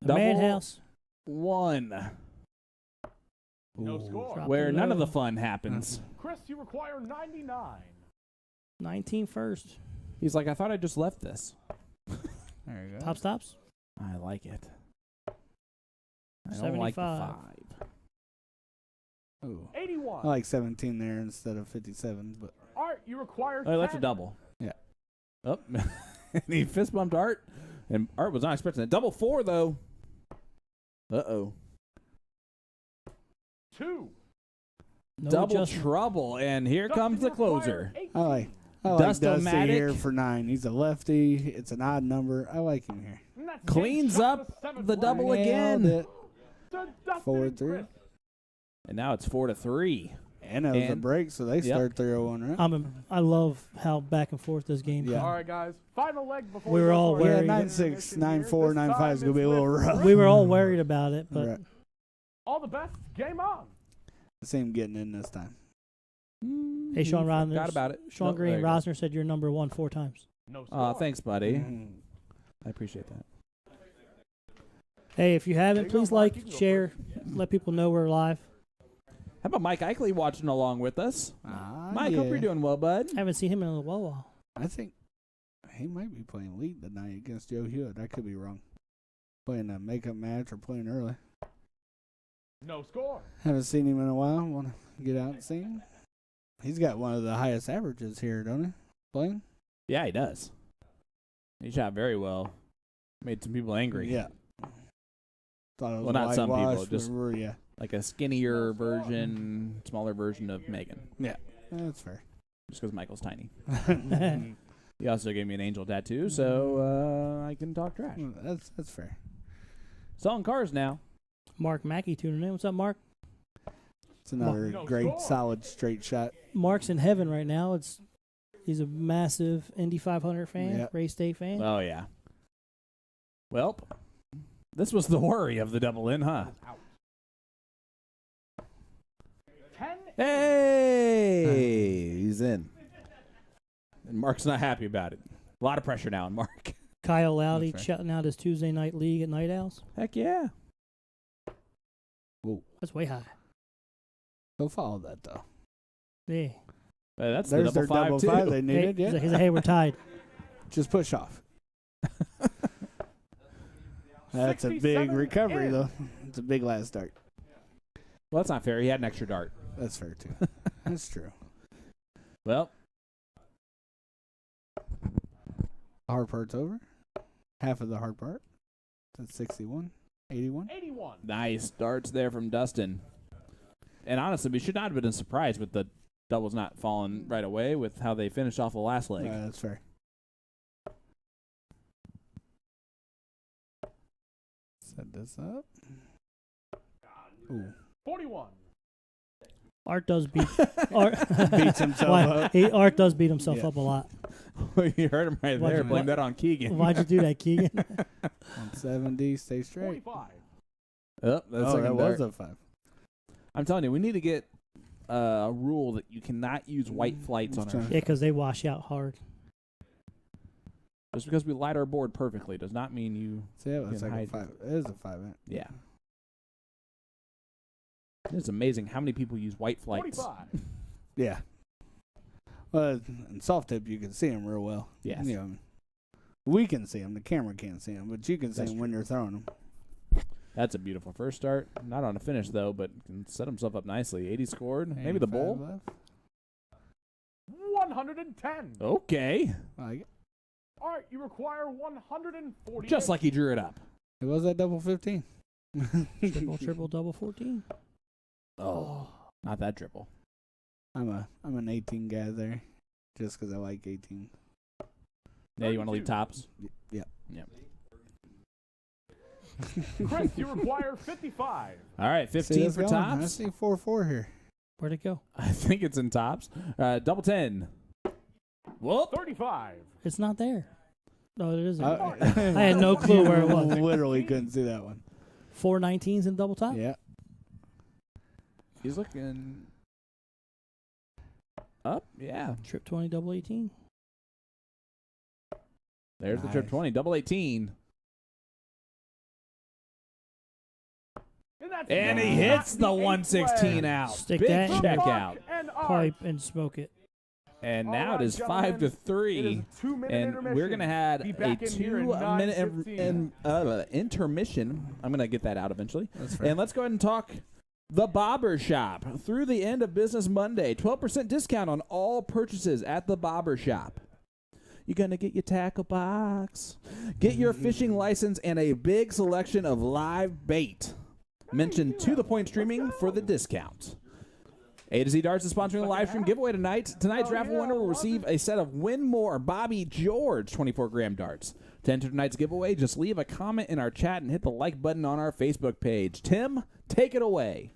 Double Madhouse. 1. No Ooh. score. Drop Where it none of low. the fun happens. Chris, you require 99. 19 first. He's like, I thought I just left this. There you go. Top stops. I like it. I don't like the 75. 5. Ooh. 81. I like 17 there instead of 57, but Art, you require Oh, 10. that's a double. Yeah. Oh, and he fist bumped Art, and Art was not expecting it. Double 4 though. Uh-oh. 2. No Double adjustment. trouble, and here Dustin, comes the you require closer. 18. I like Dusty Dust-O-matic. here for 9. He's a lefty. It's an odd number. I like him here. And that's Cleans James shot up the 7th the leg. double Nailed again. it. To Dustin 4-3. and Chris. And now it's 4-3. And it was a And- break, so they start 3-0-1, right? I love how back and forth this game. Yeah. All right, guys. Final leg before We were go all to our worried. Yeah, intermission 9-6, here. 9-4, This 9-5 is time going to be a it's little with rough. We were all worried about it, but Right. All the best. Game on. I see him getting in this time. hey, Sean Rosner. Forgot about it. Sean Oh, Green there you go. Rosner said you're number 1 4 times. No score. Aw, thanks, buddy. Mhm. I appreciate that. Hey, if you There haven't, you go, please Mark. You like, can go share, let people know we're live. How about Mike Eichley watching along with us? Mike, hope yeah. you're doing well, bud. Haven't seen him in a while. I think he might be playing lead tonight against Joe Hewitt. I could be wrong. Playing a makeup match or playing early. No score. Haven't seen him in a while. Want to get out and see him? He's got one of the highest averages here, don't he? Playing? Yeah, he does. He shot very well. Made some people angry. Yeah. Thought it was Well, not some people, whitewashed, just- but yeah. Like a skinnier version, smaller version of Megan. Yeah, that's fair. Just because Michael's tiny. He also gave me an angel tattoo, so I can talk trash. That's fair. Selling cars now. Mark Mackey tuning in. What's up, Mark? It's another No great, score. solid, straight shot. Mark's in heaven right now. He's a massive Indy 500 fan, Yep. race day fan. Oh, yeah. Well, this was the worry of the double in, huh? Out. 10. Hey! He's in. And Mark's not happy about it. A lot of pressure now on Mark. Kyle Lowdy That's shutting out his Tuesday night league at Night Owls. Heck yeah. That's way high. Go follow that, though. Yeah. That's There's the their double double five, five too. they needed. He's Yeah. like, hey, we're tied. Just push off. That's a big 67 recovery, in. though. It's a big last dart. Well, that's not fair. He had an extra dart. That's fair, too. That's true. Well, Hard part's over. Half of the hard part. That's 61. 81. 81. nice darts there from Dustin. And honestly, we should not have been surprised with the doubles not falling right away with how they finished off the last leg. That's fair. Set this up. Ooh. 41. Art does beat Art Beats himself Why- up. Art does beat himself Yeah. up a lot. You heard him right Why'd there. you- Blame that on Keegan. Why'd you do that, Keegan? 170. Stay straight. 45. Oh, that's Oh, that was dart. a 5. I'm telling you, we need to get a rule that you cannot use white flights on our. Yeah, because they wash out hard. Just because we light our board perfectly does not mean you. See, that was Can like a hide. 5. It is a 5. Isn't it? Yeah. It's amazing how many people use white flights. 45. Yeah. Well, in soft tip, you can see them real well. Yes. You know, we can see them. The camera can't see them, but you can see That's them when you're throwing them. That's a beautiful first start. Not on a finish, though, but can set himself up nicely. 80 scored. Maybe the 85 bull. left. 110. Okay. I like it. All right, you require 140. Just like he drew it up. It was that double 15. Triple, double 14. Oh. Not that triple. I'm an 18 guy there, just because I like 18. Yeah, you want to leave 32. tops? Yeah. Yep. Chris, you require 55. All right, 15 See, for that's going. I tops. see 4-4 here. Where'd it go? I think it's in tops. Double 10. Whoop. 35. It's not there. No, it isn't. I I had no clue where it was. Literally couldn't see that one. 4 19s in double top? Yeah. He's looking up. Yeah. Trip 20, double 18. There's the trip Nice. 20. Double 18. And he hits the 116 out. Stick Big that check in. out. Pipe and smoke it. And now All it is right, 5-3. gentlemen, it is a 2-minute And intermission. we're going to have Be a back in here in 2-minute intermission. I'm going to get that out eventually. That's fair. And let's go ahead and talk the Bobber Shop. Through the end of Business Monday, 12% discount on all purchases at the Bobber Shop. You're going to get your tackle box, get your fishing license, and a big selection of live bait. Mention To The Point Streaming for the discount. A to Z Darts is sponsoring a live stream giveaway tonight. Tonight's raffle winner will receive a set of Win More Bobby George 24-gram darts. To enter tonight's giveaway, just leave a comment in our chat and hit the like button on our Facebook page. Tim, take it away.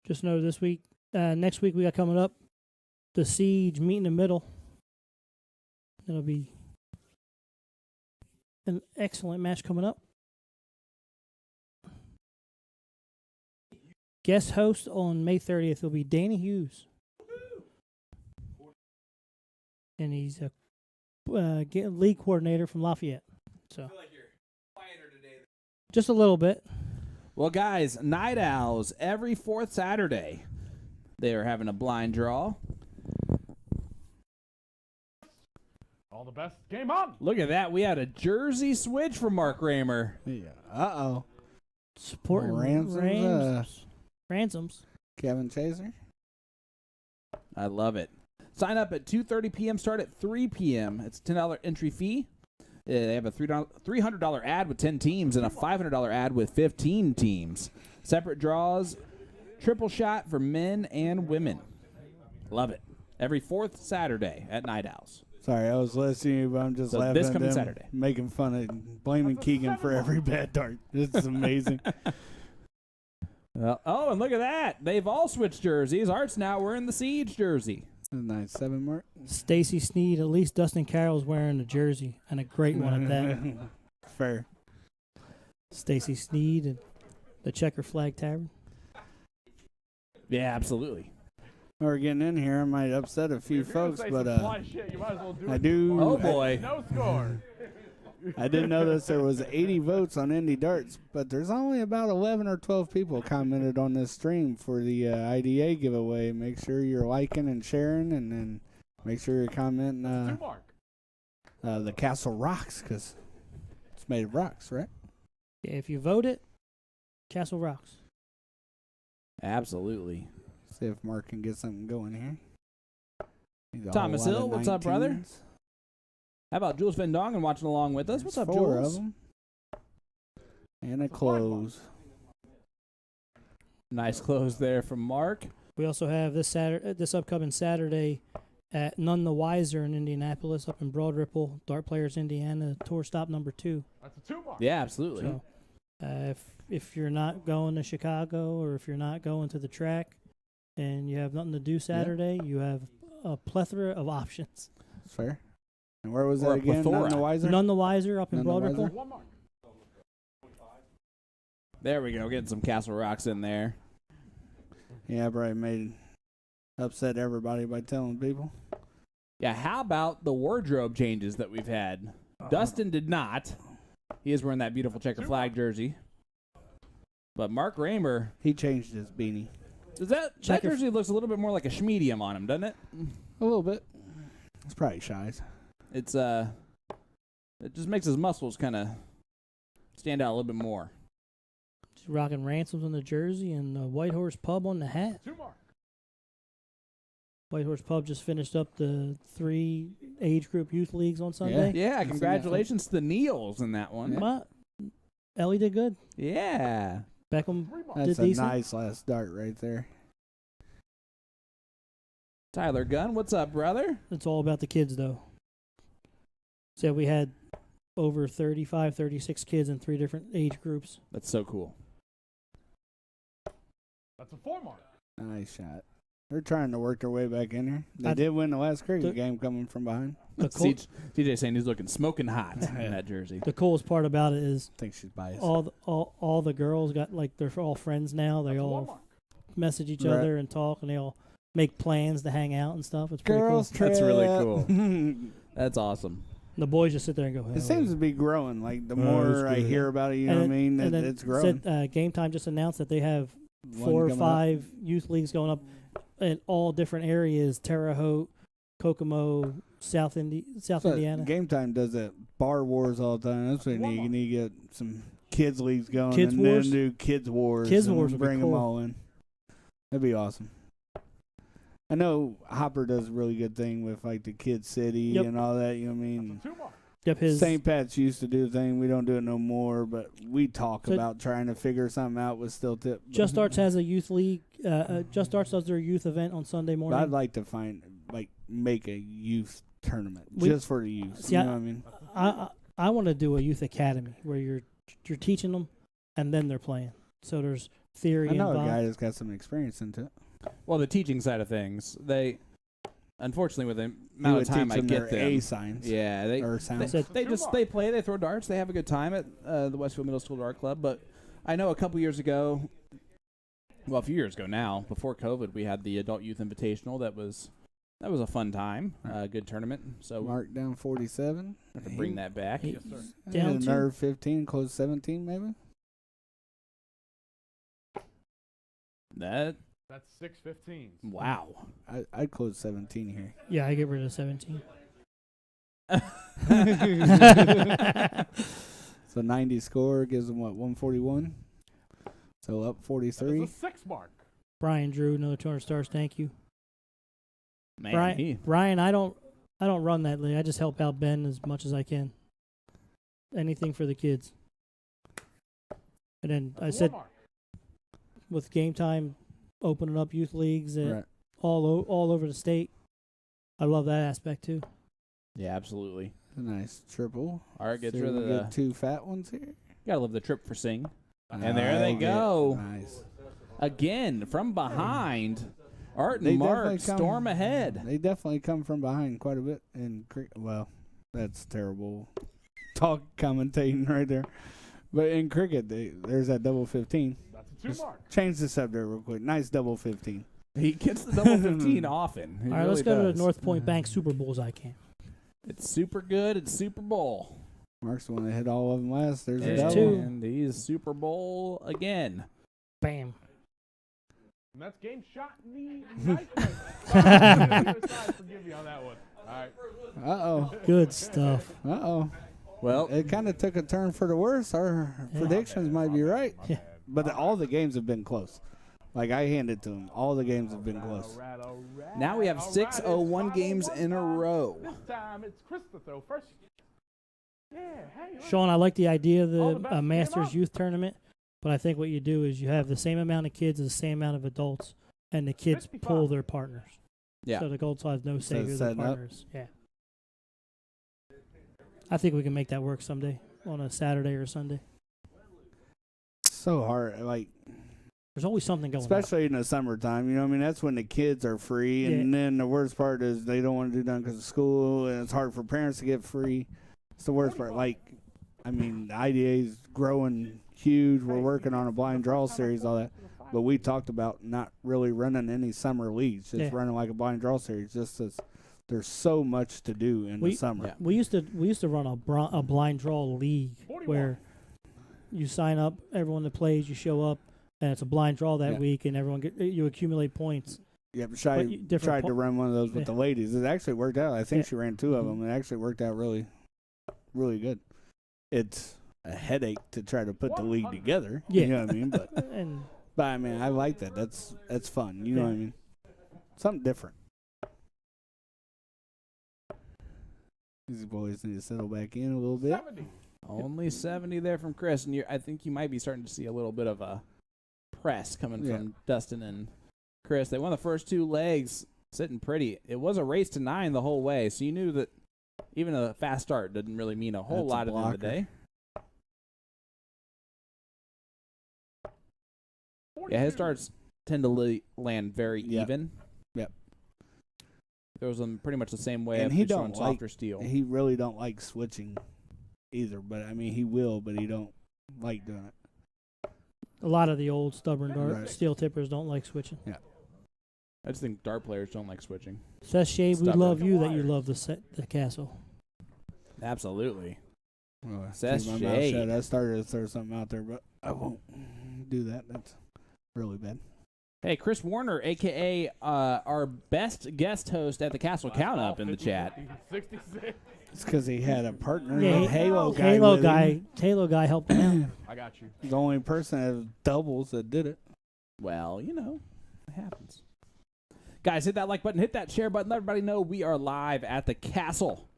Just know this week, next week we got coming up, the Siege meet in the middle. It'll be an excellent match coming up. Guest host on May 30th will be Danny Hughes. And he's a league coordinator from Lafayette. So I feel like you're quieter today. just a little bit. Well, guys, Night Owls every fourth Saturday. They are having a blind draw. All the best. Game on. Look at that. We had a jersey switch from Mark Raymer. Yeah. Uh-oh. Supporting ransoms. Kevin Chaser. I love it. Sign up at 2:30 p.m. Start at 3 p.m. It's a $10 entry fee. They have a $300 ad with 10 teams and a $500 ad with 15 teams. Separate draws, triple shot for men and women. Love it. Every fourth Saturday at Night Owls. Sorry, I was listening to you, but I'm just So laughing this at coming them Saturday. making fun of, blaming Keegan for every bad dart. This is amazing. Oh, and look at that. They've all switched jerseys. Art's now wearing the Siege jersey. Nice 7 mark. Stacy Sneed, at least Dustin Carroll's wearing a jersey, and a great one at that. Fair. Stacy Sneed and the Checker Flag Tavern. Yeah, absolutely. We're getting in here. I might upset a few If you're gonna folks, say but some fly shit, you might as well do I it. do. Oh, boy. No score. I did notice there was 80 votes on Indy Darts, but there's only about 11 or 12 people commented on this stream for the IDA giveaway. Make sure you're liking and sharing, and then make sure you're commenting 2 mark. the Castle Rocks, because it's made of rocks, right? Yeah, if you vote it, Castle rocks. Absolutely. See if Mark can get something going here. He's a Thomas whole lot Hill, of what's up, brother? 19s. How about Jules Van Dongen watching along with us? What's up, There's 4 Jules? of them. And a close. Nice close there from Mark. We also have this upcoming Saturday at None the Wiser in Indianapolis, up in Broad Ripple, Dart Players Indiana, tour stop number 2. That's a 2 mark. Yeah, absolutely. So, if you're not going to Chicago, or if you're not going to the track, and you have nothing to do Saturday, you have a plethora of options. Fair. And where was Or that a again? plethora. None the wiser? None the Wiser up in None the Broad Wiser? Ripple. 1 mark. There we go. Getting some Castle Rocks in there. Yeah, probably upset everybody by telling people. Yeah, how about the wardrobe changes that we've had? Dustin did not. He is wearing that beautiful checker flag jersey. But Mark Raymer, He changed his beanie. that jersey looks a little bit more like a schmedium on him, doesn't it? A little bit. It's probably Shy's. It's it just makes his muscles kind of stand out a little bit more. Just rocking ransoms on the jersey and the White Horse Pub on the hat. 2 mark. White Horse Pub just finished up the 3 age group youth leagues on Sunday. Yeah, congratulations to the Neils in that one. But Ellie did good. Yeah. Beckham 3 mark. did That's a decent. nice last dart right there. Tyler Gunn, what's up, brother? It's all about the kids, though. So we had over 35, 36 kids in 3 different age groups. That's so cool. That's a 4 mark. Nice shot. They're trying to work their way back in here. They I- did win the last cricket game coming from behind. The, cool, CJ saying he's looking smoking hot in that jersey. the coolest part about it is I think she's biased. all the girls got, like, they're all friends now. They That's a 1 all mark. message each Right. other and talk, and they all make plans to hang out and stuff. It's pretty Girls cool. trip. That's really cool. That's awesome. The boys just sit there and go, It "Hell seems yeah." to be growing. Like, the Oh, more that's I good. hear about it, you know what I mean? And then It's growing. Game Time just announced that they have One 4 or coming 5 youth leagues going up in all different areas: Terre Haute, Kokomo, South So Indiana. Game Time does that bar wars all the time. That's what you need to get some kids leagues going, Kids and Wars? then do kids wars. Kids and Wars would be bring them cool. all in. That'd be awesome. I know Hopper does a really good thing with like the Kid City Yep. and all that. You know what I mean? That's a 2 mark. Yep, his St. Pat's used to do the thing. We don't do it no more, but we talk So- about trying to figure something out with Still Tip. Just Arts has a youth league. Just Arts does their youth event on Sunday But morning. I'd like to make a youth tournament We- just for the youth. See, you know what I mean? I want to do a youth academy where you're teaching them and then they're playing. So there's theory I know a involved. guy that's got some experience into it. Well, the teaching side of things, they unfortunately with the He amount would of time teach I them get their them, A signs. yeah, they Or sounds. So- they play, they throw darts, they have a good time at the Westfield Middle School Dart Club. But I know a couple years ago, well, a few years ago now, before COVID, we had the Adult Youth Invitational. That was a fun time, good tournament. So Mark down 47. have to bring that back. He- Yes, sir. Down two. Another 15, close 17 maybe. That That's 6-15. wow. I'd close 17 here. Yeah, I get rid of 17. So 90 score gives them what, 141? So up That 43. is a 6 mark. Brian Drew, another 200 stars. Thank you, Man, Brian. Brian, I don't run that league. I just help out Ben as much as I can. Anything for the kids. And then I That's a said 4 mark. with game time, opening up youth leagues Right. all over the state. I love that aspect too. yeah, absolutely. A nice triple. All right, gets So rid of we the. got 2 fat ones here. Gotta love the trip for Sing. And there they go. Nice. Again, from behind, Art They and Mark definitely come- storm ahead. They definitely come from behind quite a bit. Well, that's terrible talk commentating right there. But in cricket, there's that double 15. That's a 2 Just mark. change the subject real quick. Nice double 15. He gets the double 15 often. He All right, let's really go to does. the North Point Bank Super Bowls. I can. It's super good. It's Super Bowl. Mark's the one that hit all of them last. There's a There's double. two. And he's Super Bowl again. Bam. And that's game shot in the knife point. Forgive me on that one. All right. Uh-oh. Good stuff. Uh-oh. Well, It kind of took a turn for the worse. Our predictions might be right. My bad. But all the games have been close. Like, I hand it to them. All the games have been All close. right, all right. now we have All 6 right, 0-1 it's games 5-0-1 in a time. row. This time it's Chris to throw first. Yeah, hey. look. Sean, I like the idea of All the the best came Masters up. Youth Tournament, but I think what you do is you have the same amount of kids as the same amount of adults, and the kids 55. pull their partners. Yeah. So the adults will have no say who their setting up. partners. Yeah. I think we can make that work someday on a Saturday or Sunday. So hard. Like, There's always something going on. especially in the summertime. You know what I mean? That's when the kids are free. And then the worst part is they don't want to do nothing because of school. And it's hard for parents to get free. It's the worst part. Like, I mean, the IDA is growing huge. We're working on a blind draw series, all that. But we talked about not really running any summer leagues, just Yeah. running like a blind draw series. Just as there's so much to do in the summer. Yeah. We used to run a blind draw league 41. where you sign up, everyone that plays, you show up, and it's a blind draw that Yeah. week, and you accumulate points. Yeah, but But tried different to run one of those with Yeah. the ladies. It actually worked out. I think Yeah. she ran 2 of them. It actually worked out really, really good. It's a headache to try to put the league together. Yeah. You know what I mean? But And I mean, I like that. That's fun. You know what I mean? Something different. These boys need to settle back in a little bit. 70. Only 70 there from Chris. And I think you might be starting to see a little bit of a press coming from Dustin and Chris. They won the first 2 legs sitting pretty. It was a race to 9 the whole way. So you knew that even a fast start didn't really mean a whole That's a lot at the end of the blocker. day. Yeah, his starts tend to land very Yep. even. Yep. Throws them pretty much the same way. And of he just throwing don't like- softer steel. He really don't like switching either. But I mean, he will, but he don't like doing it. a lot of the old stubborn Right. steel tippers don't like switching. I just think dart players don't like switching. Seth Shade, we Stubborn. love you that you love the castle. Absolutely. Well, Says keep my mouth Shade. shut. I started to throw something out there, but I won't do that. That's really bad. Hey, Chris Warner, a.k.a. Our best guest host at the Castle Count Up in the chat. 66. It's because he had a partner, Yeah, a Halo guy. Halo with him. guy helped him out. I got you. The only person that has doubles that did it. Well, you know, it happens. Guys, hit that like button, hit that share button. Let everybody know we are live at the Castle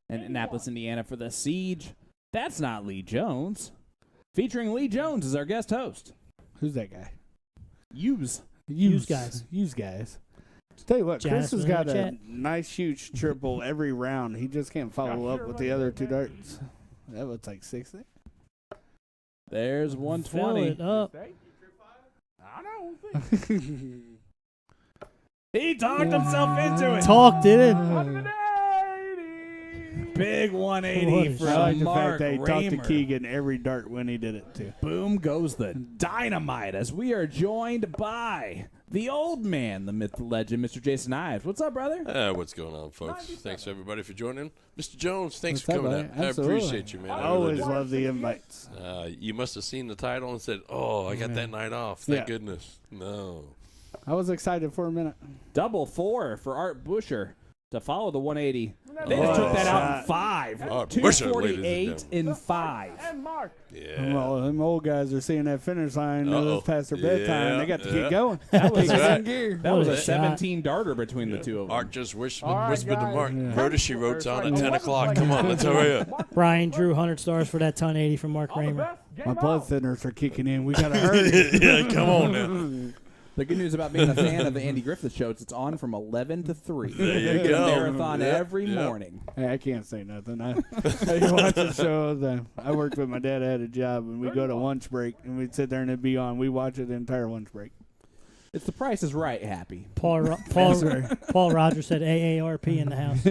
in Indianapolis, Indiana for the Siege. That's not Lee Jones. Featuring Lee Jones as our guest host. Who's that guy? Use. Use guys. Use guys. Tell you what, Chris Jasmine has in got the a chat. nice huge triple every round. He just can't follow up with the other 2 darts. That was like 60. There's Fill 120. it up. Stay. I know. We'll see. He talked himself into it. Talked it. 180. Big 180 What a from I like the Mark fact that he talked to Raymer. Keegan every dart when he did it, too. Boom goes the dynamite as we are joined by the old man, the myth, the legend, Mr. Jason Ives. What's up, brother? What's going on, folks? Thanks, everybody, for joining. Mr. Jones, thanks What's for up, coming buddy? out. Absolutely. I appreciate you, man. I I really always do. love the invites. You must have seen the title and said, oh, I got that night off. Thank Yeah. goodness. No. I was excited for a minute. Double 4 for Art Buescher to follow the 180. They What just took a that out in shot. 5. Art Buescher, ladies 248 and in 5. And Mark. Yeah. Well, them old guys are seeing that finish line. Know Uh-oh. it's past their bedtime. Yeah, They got to yeah. keep going. That was, That's right. that was What a a shot. 17 darter between the two of them. Art just whispered, All right, whispered to guys. Mark. Yeah. Murder, she wrote on at 10 11 o'clock. Come on, let's hurry up. Brian drew 100 stars for that 1080 from Mark All the Raymer. best. Game My blood on. thinners are kicking in. We got to hurry. Yeah, come on now. The good news about being a fan of the Andy Griffith Show is it's on from 11 to 3. There you It's a go. marathon Yep, every yep. morning. Hey, I can't say nothing. I watch the show. I worked with my dad. I had a job, and we'd go to lunch break, and we'd sit there and it'd be on. We watch it the entire lunch break. It's the Price is Right happy. Paul Rogers said AARP in the house.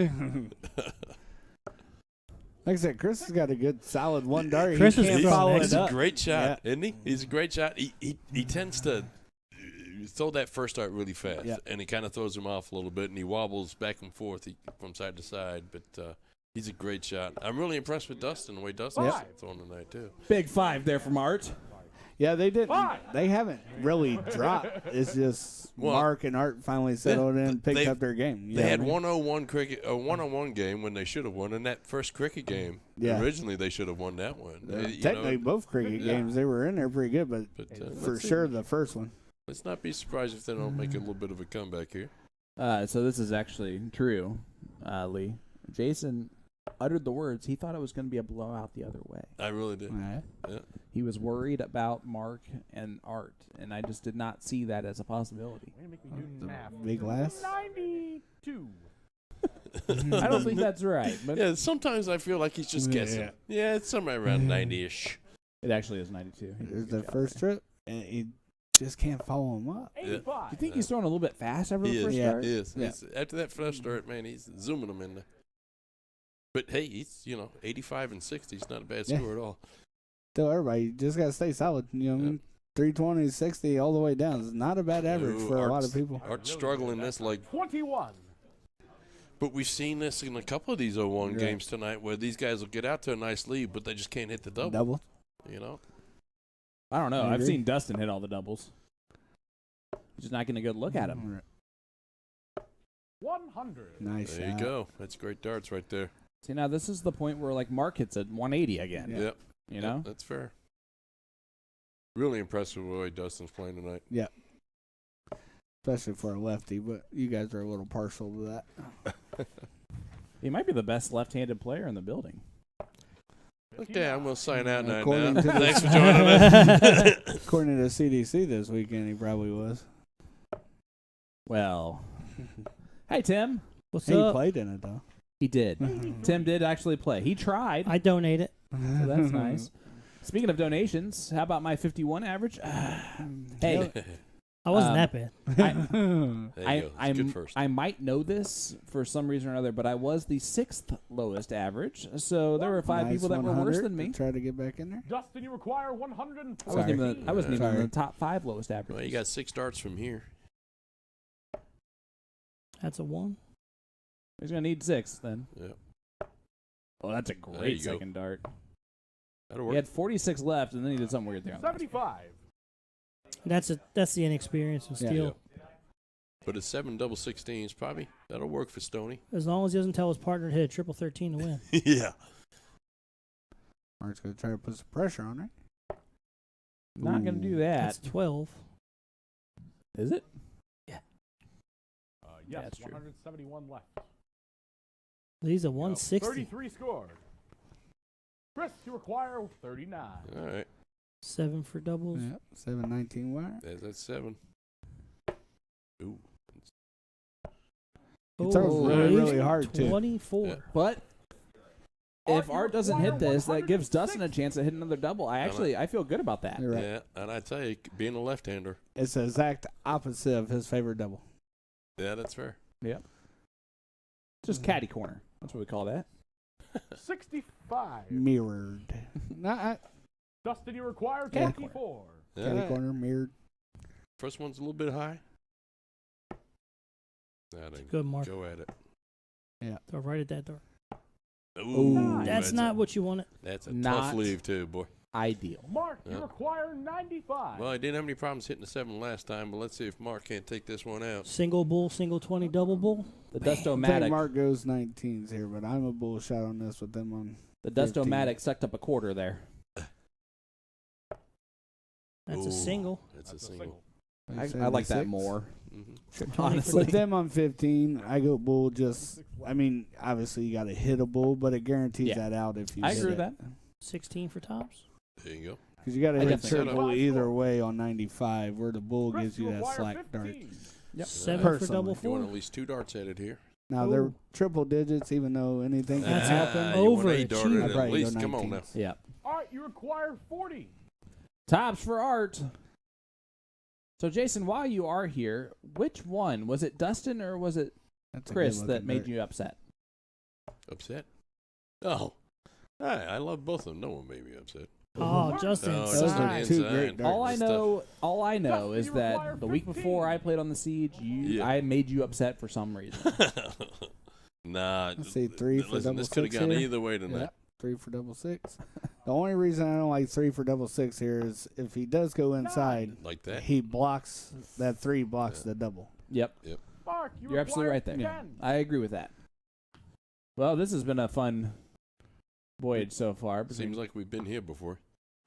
Like I said, Chris has got a good, solid one dart. Chris He is can't throwing follow He's it a up. great shot, isn't he? He's a great shot. He tends to throw that first dart really fast, Yeah. and he kind of throws him off a little bit, and he wobbles back and forth from side to side. But he's a great shot. I'm really impressed with Dustin, the way Dustin's throwing tonight, too. Big 5 there from Art. Yeah, they didn't. Fine. They haven't really dropped. It's just Well, Mark and Art finally settled in and picked they- up their game. You They know had what I mean? 101 cricket, a 101 game when they should have won, and that first cricket game, Yeah. originally they should have won that one. You Technically, know, both cricket games, they were in there pretty good, but for let's see. sure the first one. Let's not be surprised if they don't make a little bit of a comeback here. So this is actually true, Lee. Jason uttered the words. He thought it was going to be a blowout the other way. I really did. All right. Yeah. He was worried about Mark and Art, and I just did not see that as a possibility. Way to make me do math. Big glass. 92. I don't think that's right, but Yeah, sometimes I feel like he's just guessing. Yeah. Yeah, it's somewhere around 90-ish. it actually is 92. He did a There's good the job first there. trip, and he just can't follow him up. 85. You think he's throwing a little bit fast after He the is. first Yeah. start? He is. Yeah. After that first start, man, he's zooming them in there. But hey, he's 85 and 60 is not a bad Yeah. score at all. Tell everybody, you just got to stay solid. You know what I mean? 320, 60, all the way down. It's not a bad average No, for a lot Art's- of people. Art's struggling this like, 21. but we've seen this in a couple of these 0-1 Right. games tonight where these guys will get out to a nice lead, but they just can't hit the double. Double. You know, I don't know. I I've agree. seen Dustin hit all the doubles. He's just not getting a good look at him. 100. Nice there you shot. go. That's great darts right there. See, now this is the point where like Mark hits at 180 again. Yeah. Yep. You know? That's fair. Really impressed with the way Dustin's playing tonight. Especially for a lefty, but you guys are a little partial to that. He might be the best left-handed player in the building. Okay, I'm going to sign out now. According to the- Thanks for joining us. According to the CDC this weekend, he probably was. Well, hey Tim, What's Hey, he up? played in it, though. he did. Tim did actually play. He tried, I donate it. so that's nice. Speaking of donations, how about my 51 average? Hey, I wasn't Um, that bad. There you go. It's good first. I might know this for some reason or another, but I was the 6th lowest average. So there were 5 Nice people that were worse 100 than me. to Try to get back in there. Dustin, you require 140. I wasn't even Sorry. in the top 5 lowest Well, averages. you got 6 darts from here. That's a 1. He's gonna need 6 then. Yep. Oh, that's a you great go. second dart. That'll He work. had 46 left, and then he did something weird there. on the last one. 75. That's the inexperience of Yeah. steel. But a 7 double 16s probably. That'll work for Stoney. As long as he doesn't tell his partner to hit a triple 13 to win. Yeah. Mark's going to try to put some pressure on her. Not gonna do that. That's 12. Is it? Yes, That's true. 171 left. He's a 160. 33 scored. Chris, you require 39. All right. 7 for doubles. Yeah, 719 wire. That's 7. Ooh. He throws really, he's really hard, too. 24. Yeah. But if Art doesn't hit this, that gives Dustin a chance to hit another double. I feel good about that. You're right. Yeah, and I tell you, being a left-hander. It's the exact opposite of his favorite double. Yeah, that's fair. Yep. Just caddy corner. That's what we call that. 65. Mirrored. Dustin, you require Caddy 24. Caddy corner, mirrored. First one's a little bit high. Good, Mark. Go at it. Yeah. Throw right at that door. Ooh, That's not what you wanted. That's a Not tough leave, too, boy. Ideal. Mark, you Yeah. require 95. Well, I didn't have any problems hitting the 7 last time, but let's see if Mark can't take this one out. Single bull, single 20, double bull. The I think Dustomatic. Mark goes 19s here, but I'm a bull shot on this with them on. The 15. Dustomatic sucked up a quarter there. That's Ooh, a single. It's a single. I like that more. Mm-hmm. Honestly. With them on 15, I go bull just, I mean, obviously you got to hit a bull, but it guarantees Yeah. that out if you I hit agree it. with that. 16 for tops. There you go. Because you got to I hit definitely triple agree. either way on 95, where the bull Chris, gives you that require slack dart. 15. Yep. 7 for Personally. double You want 4. at least 2 darts at it here. Now, they're triple digits, even though anything can That's happen. You want 8 overachieving. darted I'd at probably least. go Come on 19s. now. Yeah. All right, you require 40. Tops for Art. So, Jason, while you are here, which one? Was it Dustin or was it That's a Chris good that looking made dart. you upset? Upset? Oh. I love both of them. No one made me upset. Oh, Justin. Oh, Those just on the are two inside. great darts. All I know Dustin, is you that require the week 15. before I played on the Siege, I made you upset for some reason. Nah. Let's see, 3 for Listen, double this could have 6 gone here. either way tonight. Yeah, 3 for double 6. The only reason I don't like 3 for double 6 here is if he does go inside, Like that. he blocks, that 3 blocks the double. Yep. Mark, you You're absolutely require right there. 10. I agree with that. Well, this has been a fun voyage so far. Seems like we've been here before.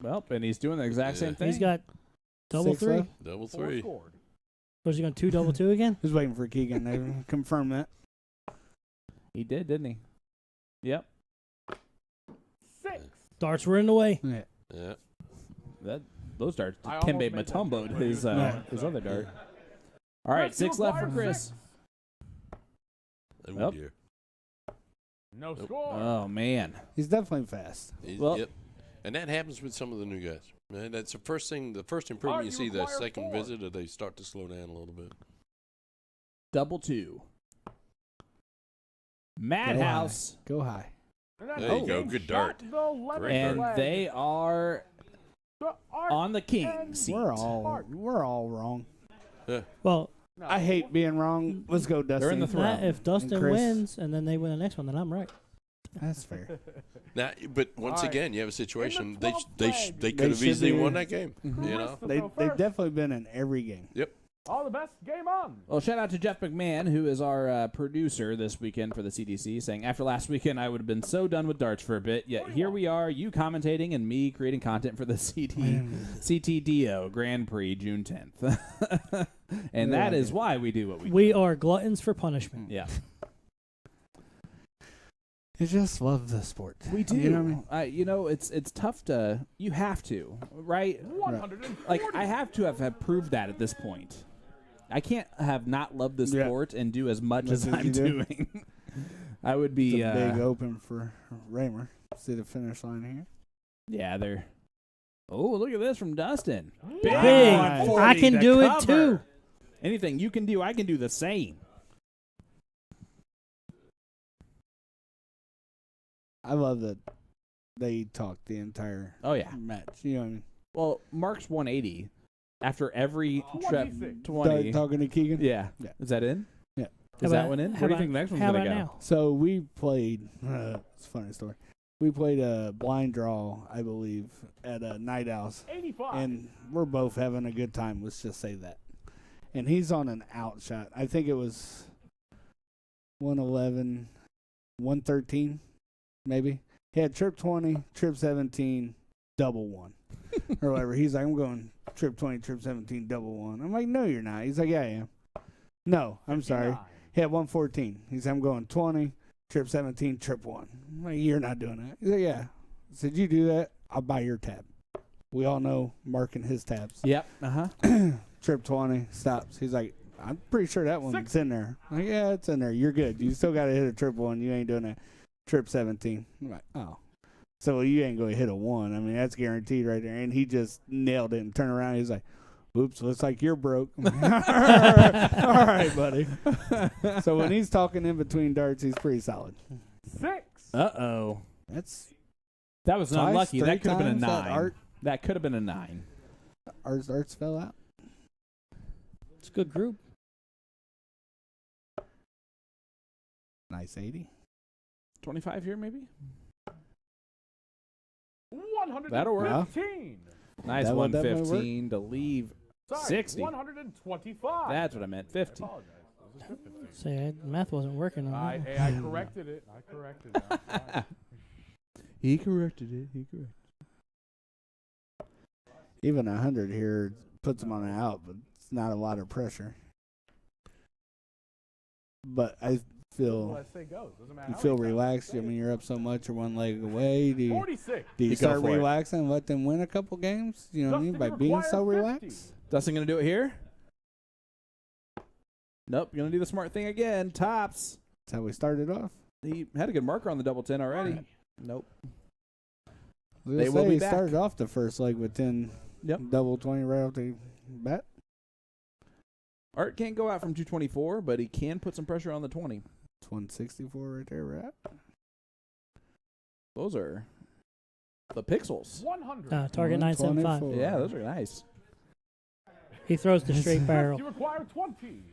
Well, and he's doing the exact Yeah. same thing. He's got double 6 3. left. Double 4 3. scored. Was he going 2 double 2 again? Just waiting for Keegan to confirm that. He did, didn't he? Yep. 6. Darts were in the way. Yeah. Yeah. Those darts. I Kembe almost made that Mutombo'd joke. his Yeah. his other dart. All right, Chris, you 6 left for require Chris. 6. Oh, Nope. dear. No Nope. score. Oh man. He's definitely fast. Well- Yep. And that happens with some of the new guys. Man, that's the first thing, the first improvement you you see the require second 4. visit, or they start to slow down a little bit. Double 2. Madhouse. Go high. And that There you game go. Good shot dart. the 11th Great And leg. they are The Art on the king and seat. We're all wrong. Well, No, I hate being wrong. Let's go, Dustin. They're in the that, if Dustin Chris. wins and then they win the next one, then I'm right. That's fair. Now, but once All right. again, you have a situation. In the They 12th they leg. they They could have should easily be- won that game. Mm-hmm. You know. They've first. definitely been in every game. Yep. All the best. Game on. Well, shout out to Jeff McMahon, who is our producer this weekend for the CDC, saying, after last weekend, I would have been so done with darts for a bit, yet here we are, you commentating and me creating content for the CTDO Grand Prix June 10th. And that is why we do what we do. We are gluttons for punishment. Yeah. I just love the sport. We do. You know what I mean? It's tough to, you have to, right? 140. Like, I have to have proved that at this point. I can't have not loved the Yeah. sport and do as much Much as as I'm you do. doing. I would be, It's a big open for Raymer. See the finish line here. yeah, they're, oh, look at this from Dustin. Big. 140 I can to do it cover. too. Anything you can do, I can do the same. I love that they talked the entire Oh, yeah. match. You know what I mean? Well, Mark's 180 after every trip 26. 20. Talking to Keegan. Yeah. Yeah. Is that in? Yeah. Is that one in? How Where do you about- think the next one's how going to about go? now? So we played. It's a funny story. We played a blind draw, I believe, at a Night Owls, 85. and we're both having a good time. Let's just say that. And he's on an out shot. I think it was 111, 113, maybe. He had trip 20, trip 17, double one, or whatever. He's like, I'm going trip 20, trip 17, double one. I'm like, no, you're not. He's like, yeah, I am. No, I'm sorry. 59. He had 114. He said, I'm going 20, trip 17, trip 1. I'm like, you're not doing that. He's like, yeah. I said, you do that, I'll buy your tab. We all know marking his tabs. Yep. Uh-huh. Trip 20, stops. He's like, I'm pretty sure that one's in there. I'm like, yeah, it's in there. You're good. You still got to hit a trip 1. You ain't doing that. trip 17. I'm like, oh. So you ain't going to hit a 1. I mean, that's guaranteed right there. And he just nailed it and turned around. He's like, oops, looks like you're broke. All right, buddy. So when he's talking in between darts, he's pretty solid. 6. Uh-oh. That was Twice, unlucky. That 3 could have been a times that 9. That could have been a 9. Our darts fell out. It's a good group. Nice 80. 25 here, maybe? 115. That'll work. Nice That would definitely 115 to leave. Sorry, 60. 125. That's what I meant. 50. I apologize. It was a good 15. Say, math wasn't working on that. I corrected it. I corrected it. I'm fine. He corrected it. Even 100 here puts him on an out, but it's not a lot of pressure. But I feel Let's say goes. Doesn't matter you how feel many times. relaxed. I mean, you're up so much, you're one leg away. Do you 46. You go start for it. relaxing and let them win a couple games? You know what I mean? Dustin, By you being require so 50. relaxed. Dustin going to do it here? Nope. Going to do the smart thing again. Tops. That's how we started off. He had a good marker on the double 10 already. Right. Nope. They will be he back. started off the first leg with 10 Yep. double 20 right off the bat. Art can't go out from 224, but he can put some pressure on the 20. It's 164 right there, right? Those are the pixels. 100. Target 975. 124. Yeah, those are nice. He throws the straight barrel. You require 20.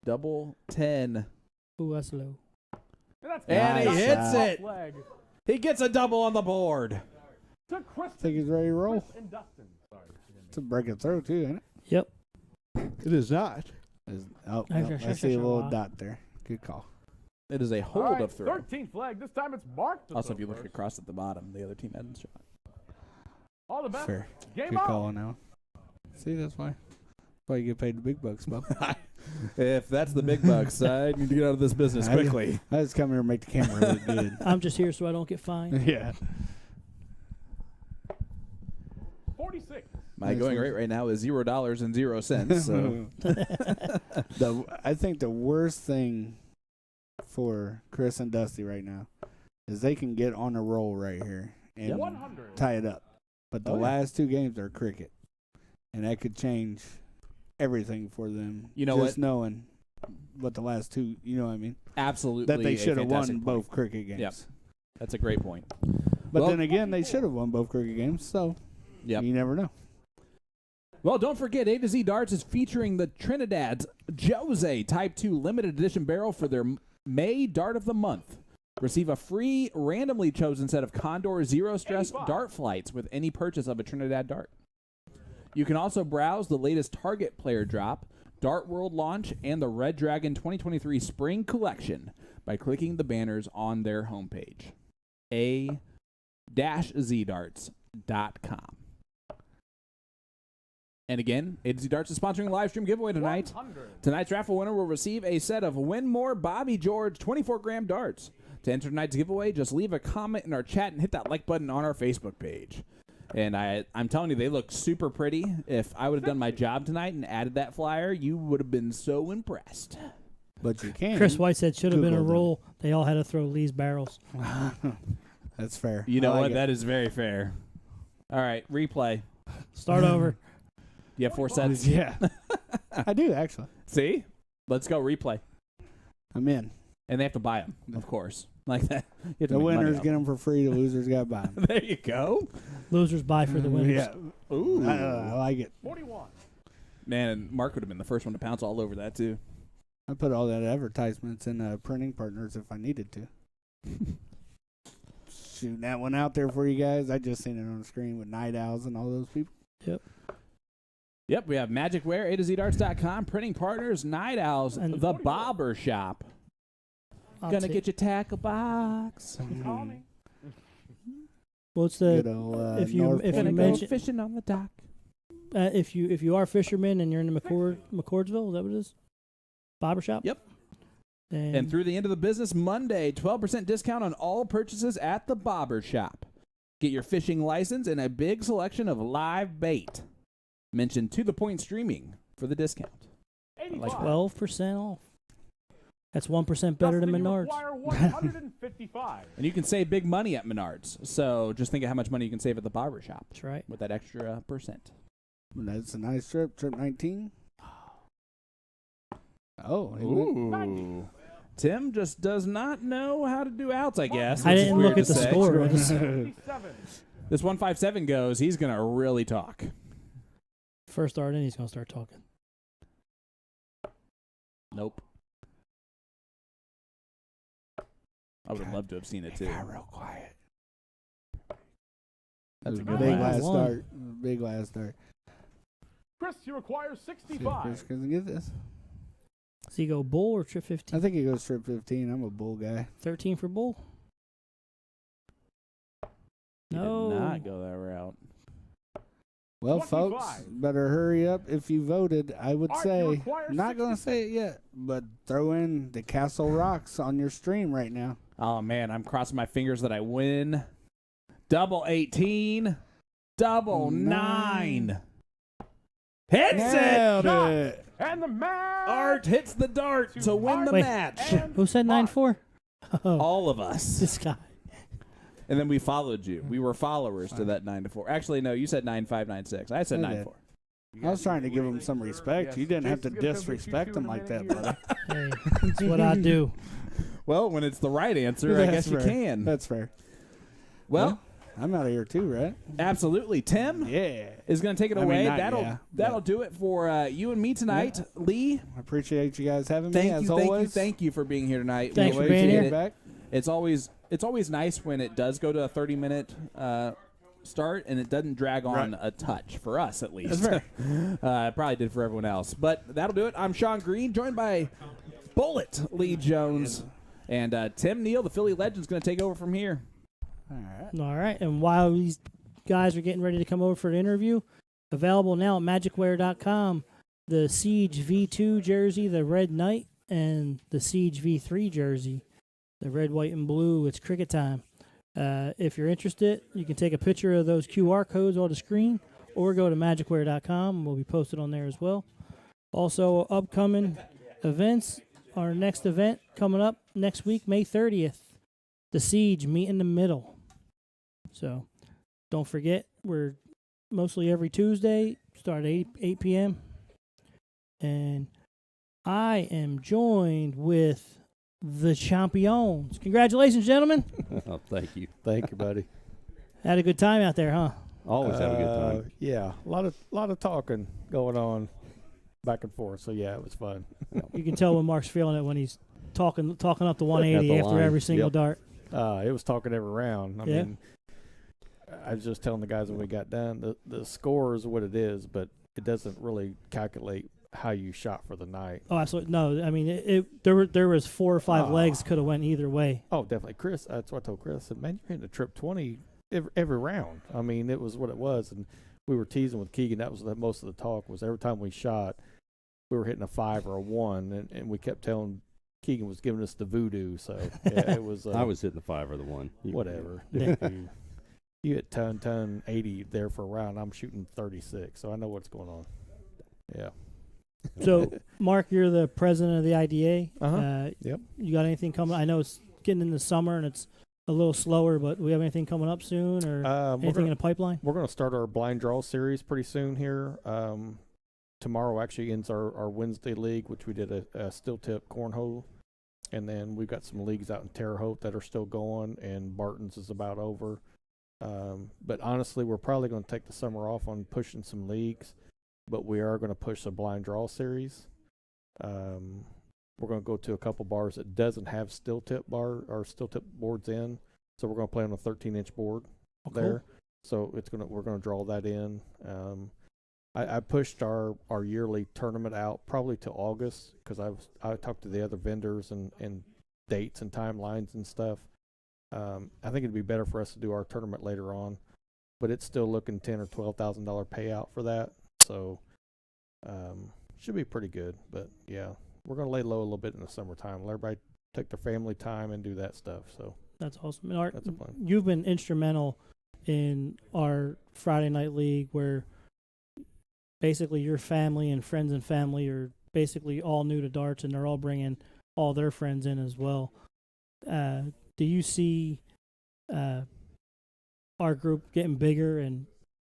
Double 10. Ooh, that's low. That's And he Nice hits shot. it. Flag He gets a double on the board. to Chris, I think he's ready to roll. Chris and Dustin. Sorry. It's a break and throw, too, ain't it? Yep. It is not. Oh, I no, just- I I see a just- little dot there. Good call. It is a All hold right, of throw. 13th flag. This time it's marked. to Also, throw if you look first. across at the bottom, the other team hadn't shot. All the best. Fair. Game Good on. call now. See, that's why. That's why you get paid the big bucks, Bob. If that's the big bucks, I need to get out of this business I- quickly. I just come here and make the camera look good. I'm just here so I don't get fined. Yeah. 46. My Nice going one. rate right now is $0.00. So I think the worst thing for Chris and Dusty right now is they can get on a roll right here and 100. tie it up. But the Oh, yeah. last 2 games are cricket. And that could change everything for them. You know just what? knowing what the last 2, you know what I mean? absolutely, That they a should have won fantastic point. both cricket games. Yep. That's a great point. But Well- then again, they should have won both cricket games, so Yep. you never know. Well, don't forget, A to Z Darts is featuring the Trinidad's Jose Type 2 limited edition barrel for their May Dart of the Month. Receive a free, randomly chosen set of Condor Zero Stress 85. dart flights with any purchase of a Trinidad dart. You can also browse the latest Target player drop, Dart World launch, and the Red Dragon 2023 Spring Collection by clicking the banners on their homepage. A-zdarts.com. And again, A to Z Darts is sponsoring a live stream giveaway tonight. 100. Tonight's raffle winner will receive a set of Winmore Bobby George 24-gram darts. To enter tonight's giveaway, just leave a comment in our chat and hit that like button on our Facebook page. And I'm telling you, they look super pretty. If I would have done my job tonight and added that flyer, you would have been so impressed. But you can. Chris White said should have been a Google them. roll. They all had to throw Lee's barrels. That's fair. You know I like what? it. That is very fair. All right, replay. Start over. You have 4 sets? Yeah. I do, actually. See? Let's go replay. I'm in. And they have to buy them, of course. Like that. You have to The make money winners off get them for free. The losers got to buy them. There you go. Losers buy for the winners. Yeah. Ooh. I like it. 41. Man, and Mark would have been the first one to pounce all over that, too. I put all that advertisements in printing partners if I needed to. Shooting that one out there for you guys. I just seen it on the screen with Night Owls and all those people. Yep, we have Magic Wear, A to ZDarts.com, Printing Partners, Night Owls, And The Bobber Shop. I'll Gonna take- get you tackle box. Call me. What's Good the old, if you- North if you Gonna Point go mention- fishing on the dock. if you are fishermen and you're in the McCordsville, is that what it is? Bobber shop. Yep. Then And through the end of the business Monday, 12% discount on all purchases at The Bobber Shop. Get your fishing license and a big selection of live bait. Mention To The Point Streaming for the discount. 85. like 12% off. That's 1% better than Dustin, you Menards. require 155. And you can save big money at Menards. So just think of how much money you can save at the barber shop That's right. with that extra percent. That's a nice trip. Trip 19. Oh, Ooh. Tim just does not know how to do outs, I guess. I which is didn't weird look at to the say. score. 57. This 157 goes, he's going to really talk. First start in, he's going to start talking. Nope. I would have loved to have seen it, too. got real quiet. That's a big good last one. start. Big last start. Chris, you require Chris 65. doesn't get this. Does he go bull or trip 15? I think he goes trip 15. I'm a bull guy. 13 for bull. He No. did not go that route. Well, 25. folks, better hurry up if you voted. I would Art, you say, require not going to 66. say it yet, but throw in the Castle Rocks on your stream right now. Oh, man, I'm crossing my fingers that I win. Double 18. Double 9. Hits Nailed it! it. And the match. Art hits the dart to win the Wait. match. And Who said 9-4? Oh, All of us. this guy. And then we followed you. We were followers to that 9-4. Actually, no, you said 9-5, 9-6. I said I did. 9-4. I was trying to give him some respect. Yes. You didn't have to Jason's gonna come beat you disrespect two him in a like that, minute brother. Hey, that's what I do. Well, when it's the right answer, I guess That's you fair. can. That's fair. Well, I'm out of here too, right? absolutely. Tim Yeah. is going to take it I mean, away. not That'll yeah, that'll but- do it for you and me tonight. Lee, I appreciate you guys having me, thank as you, always. thank you for being here tonight. Thanks We for being appreciate here. it. Back. It's always nice when it does go to a 30-minute start and it doesn't drag on a touch for us at least. That's It probably did for everyone else, but that'll do it. I'm Sean Green, joined by Bullet Lee Jones and Tim Neal. The Philly Legend's going to take over from here. All right. All right. And while these guys are getting ready to come over for an interview, available now at magicwear.com, the Siege V2 jersey, the Red Knight, and the Siege V3 jersey, the red, white, and blue. It's cricket time. If you're interested, you can take a picture of those QR codes on the screen or go to magicwear.com. We'll be posted on there as well. Also, upcoming events. Our next event coming up next week, May 30th, the Siege Meet in the Middle. So don't forget, we're mostly every Tuesday, start at 8 p.m. And I am joined with the champions. Congratulations, gentlemen. Oh, thank you. Thank you, buddy. Had a good time out there, huh? Always have a good time. Yeah, a lot of talking going on back and forth. So yeah, it was fun. You can tell when Mark's feeling it when he's talking up to 180 At the after line. every single Yep. dart. It was talking every round. I Yeah. mean, I was just telling the guys when we got done, the score is what it is, but it doesn't really calculate how you shot for the night. Oh, absolutely. No, I mean, there was 4 or 5 legs could have went either way. Oh, definitely, Chris. That's what I told Chris. I said, man, you're hitting a trip 20 every round. I mean, it was what it was, and we were teasing with Keegan. That was most of the talk was every time we shot, we were hitting a 5 or a 1, and we kept telling Keegan was giving us the voodoo. So yeah, it was. I was hitting the 5 or the 1. Whatever. Yeah. You hit ton 80 there for a round. I'm shooting 36, so I know what's going on. Yeah. So, Mark, you're the president of the IDA. Uh-huh. Yep. You got anything coming? I know it's getting in the summer and it's a little slower, but do we have anything coming up soon or anything in the pipeline? We're going to start our blind draw series pretty soon here. Tomorrow actually ends our Wednesday league, which we did a steel tip cornhole. And then we've got some leagues out in Terre Haute that are still going, and Barton's is about over. But honestly, we're probably going to take the summer off on pushing some leagues, but we are going to push a blind draw series. We're going to go to a couple bars that doesn't have steel tip boards in, so we're going to play on a 13-inch board there. So we're going to draw that in. I pushed our yearly tournament out probably to August because I talked to the other vendors and dates and timelines and stuff. I think it'd be better for us to do our tournament later on, but it's still looking $10,000 or $12,000 payout for that. So should be pretty good. But yeah, we're gonna lay low a little bit in the summertime. Let everybody take their family time and do that stuff. So That's awesome. And Art, that's a plan. you've been instrumental in our Friday night league where basically your family and friends and family are basically all new to darts and they're all bringing all their friends in as well. Do you see our group getting bigger and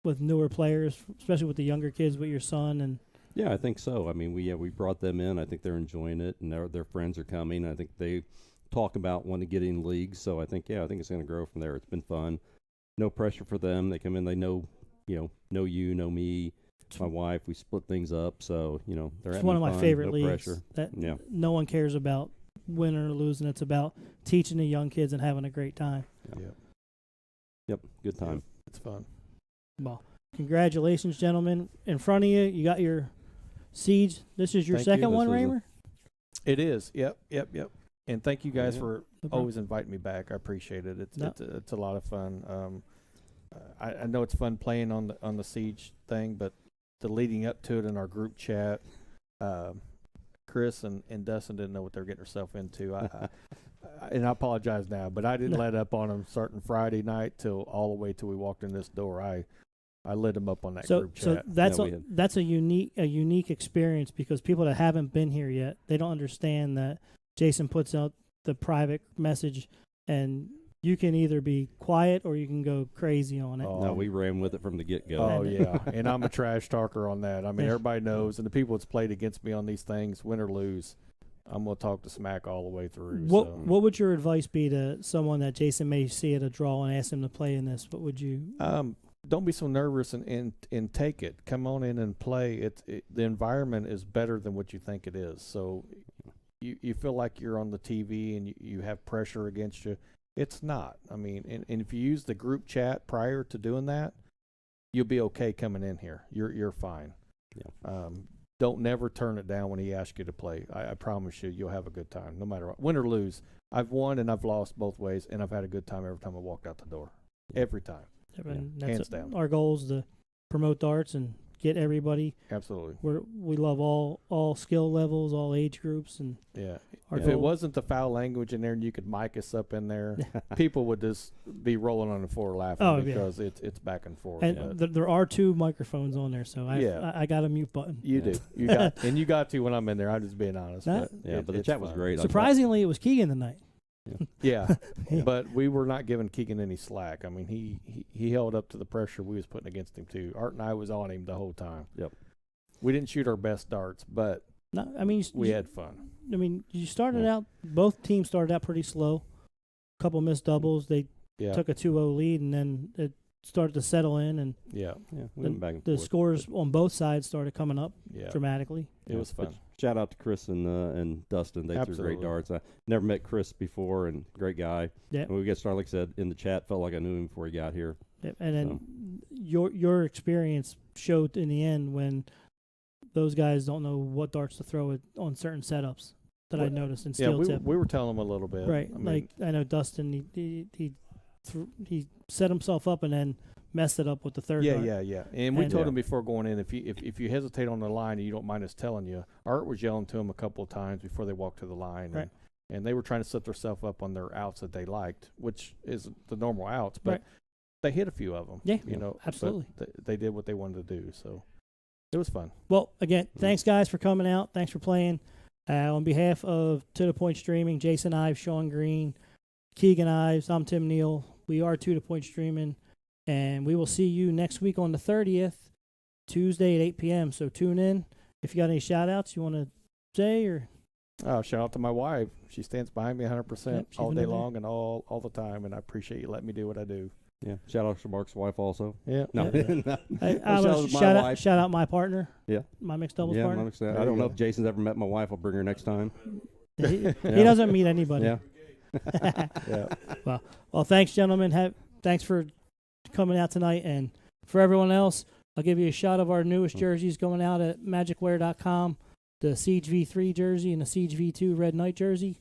with newer players, especially with the younger kids, with your son? And Yeah, I think so. I mean, we brought them in. I think they're enjoying it, and their friends are coming. I think they talk about wanting to get in leagues. So I think it's going to grow from there. It's been fun. No pressure for them. They come in. They know you, know me, my wife. We split things up. So they're it's having one of my fun, favorite no leagues. pressure. That Yeah. no one cares about winning or losing. It's about teaching the young kids and having a great time. Yep. Good time. It's fun. Well, congratulations, gentlemen. In front of you, you got your Siege. This is your Thank second you. one, This is Raymer? It is. Yep. And thank you guys Yeah. for No problem. always inviting me back. I appreciate it. No. It's a lot of fun. I know it's fun playing on the Siege thing, but the leading up to it in our group chat, Chris and Dustin didn't know what they were getting themselves into. And I apologize now, but I didn't let up on them starting Friday night till all the way till we walked in this door. I lit them up on that group So chat. that's a unique experience, because people that haven't been here yet, they don't understand that Jason puts out the private message, and you can either be quiet or you can go crazy on it. No, we ran with it from the get-go. Oh, yeah. And I'm a trash talker on that. I mean, everybody knows. And the people that's played against me on these things, win or lose, I'm going to talk the smack all the way through. What would your advice be to someone that Jason may see at a draw and ask him to play in this? What would you? Don't be so nervous and take it. Come on in and play. The environment is better than what you think it is. So you feel like you're on the TV and you have pressure against you. It's not. I mean, and if you use the group chat prior to doing that, you'll be okay coming in here. You're fine. Yeah. Don't never turn it down when he asks you to play. I promise you'll have a good time, no matter what. Win or lose. I've won and I've lost both ways, and I've had a good time every time I walked out the door. Every time. And hands that's down. our goal is to promote darts and get everybody. Absolutely. We love all skill levels, all age groups, and Yeah. our If it goal- wasn't the foul language in there and you could mic us up in there, people would just be rolling on the floor laughing Oh, yeah. because it's back and forth. And but there are 2 microphones on there, so Yeah. I got a mute button. you do. You got to when I'm in there. I'm just being honest. Nah. But the it's chat was fun. great. Surprisingly, it was Keegan tonight. Yeah. Yeah. But we were not giving Keegan any slack. I mean, he held up to the pressure we was putting against him too. Art and I was on him the whole time. Yep. We didn't shoot our best darts, but No, I mean we had fun. I mean, you started Yeah. out. Both teams started out pretty slow. Couple missed doubles. They Yeah. took a 2-0 lead, and then it started to settle in, and Yeah. Yeah, we went back and the forth. scores on both sides started coming up Yeah. dramatically. It was But fun. Shout out to Chris and Dustin. They threw Absolutely. great darts. I never met Chris before, and great guy. Yeah. And we get started, like I said, in the chat, felt like I knew him before he got here. Yep, and then your experience showed in the end when those guys don't know what darts to throw on certain setups that I Well, noticed in Yeah, steel tip. we were telling them a little bit. Right, I mean, like I know Dustin, he set himself up and then messed it up with the third dart. Yeah. And we And- told Yeah. him before going in, if you hesitate on the line and you don't mind us telling you, Art was yelling to him a couple of times before they walked to the line. Right. And they were trying to set themselves up on their outs that they liked, which is the normal outs, but Right. they hit a few of them. Yeah, you know, but absolutely. They did what they wanted to do, so it was fun. Well, again, thanks guys for coming out. Thanks for playing. On behalf of To The Point Streaming, Jason Ives, Sean Green, Keegan Ives, I'm Tim Neal. We are To The Point Streaming, and we will see you next week on the 30th, Tuesday at 8 p.m. So tune in. If you got any shout-outs you want to say, or Shout out to my wife. She stands behind me 100% Yep, she's all been day in there. long and all the time, and I appreciate you letting me do what I do. Yeah. Shout out to Mark's wife also. Yeah. No. Yeah. No. I Shout out want to to my shout out, wife. shout out my partner. Yeah. My mixed doubles Yeah, partner. I'm excited. There I don't you know go. if Jason's ever met my wife. I'll bring her next time. He Yeah. doesn't meet anybody. Yeah. Yeah. Well, thanks, gentlemen. Thanks for coming out tonight. And for everyone else, I'll give you a shot of our newest jerseys going out at magicwear.com. The Siege V3 jersey and the Siege V2 Red Knight jersey.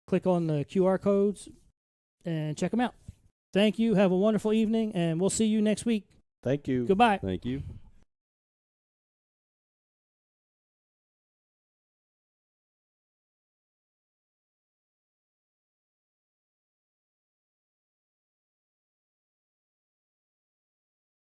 Click on the QR codes and check them out. Thank you. Have a wonderful evening, and we'll see you next week. Thank you. Goodbye. Thank you.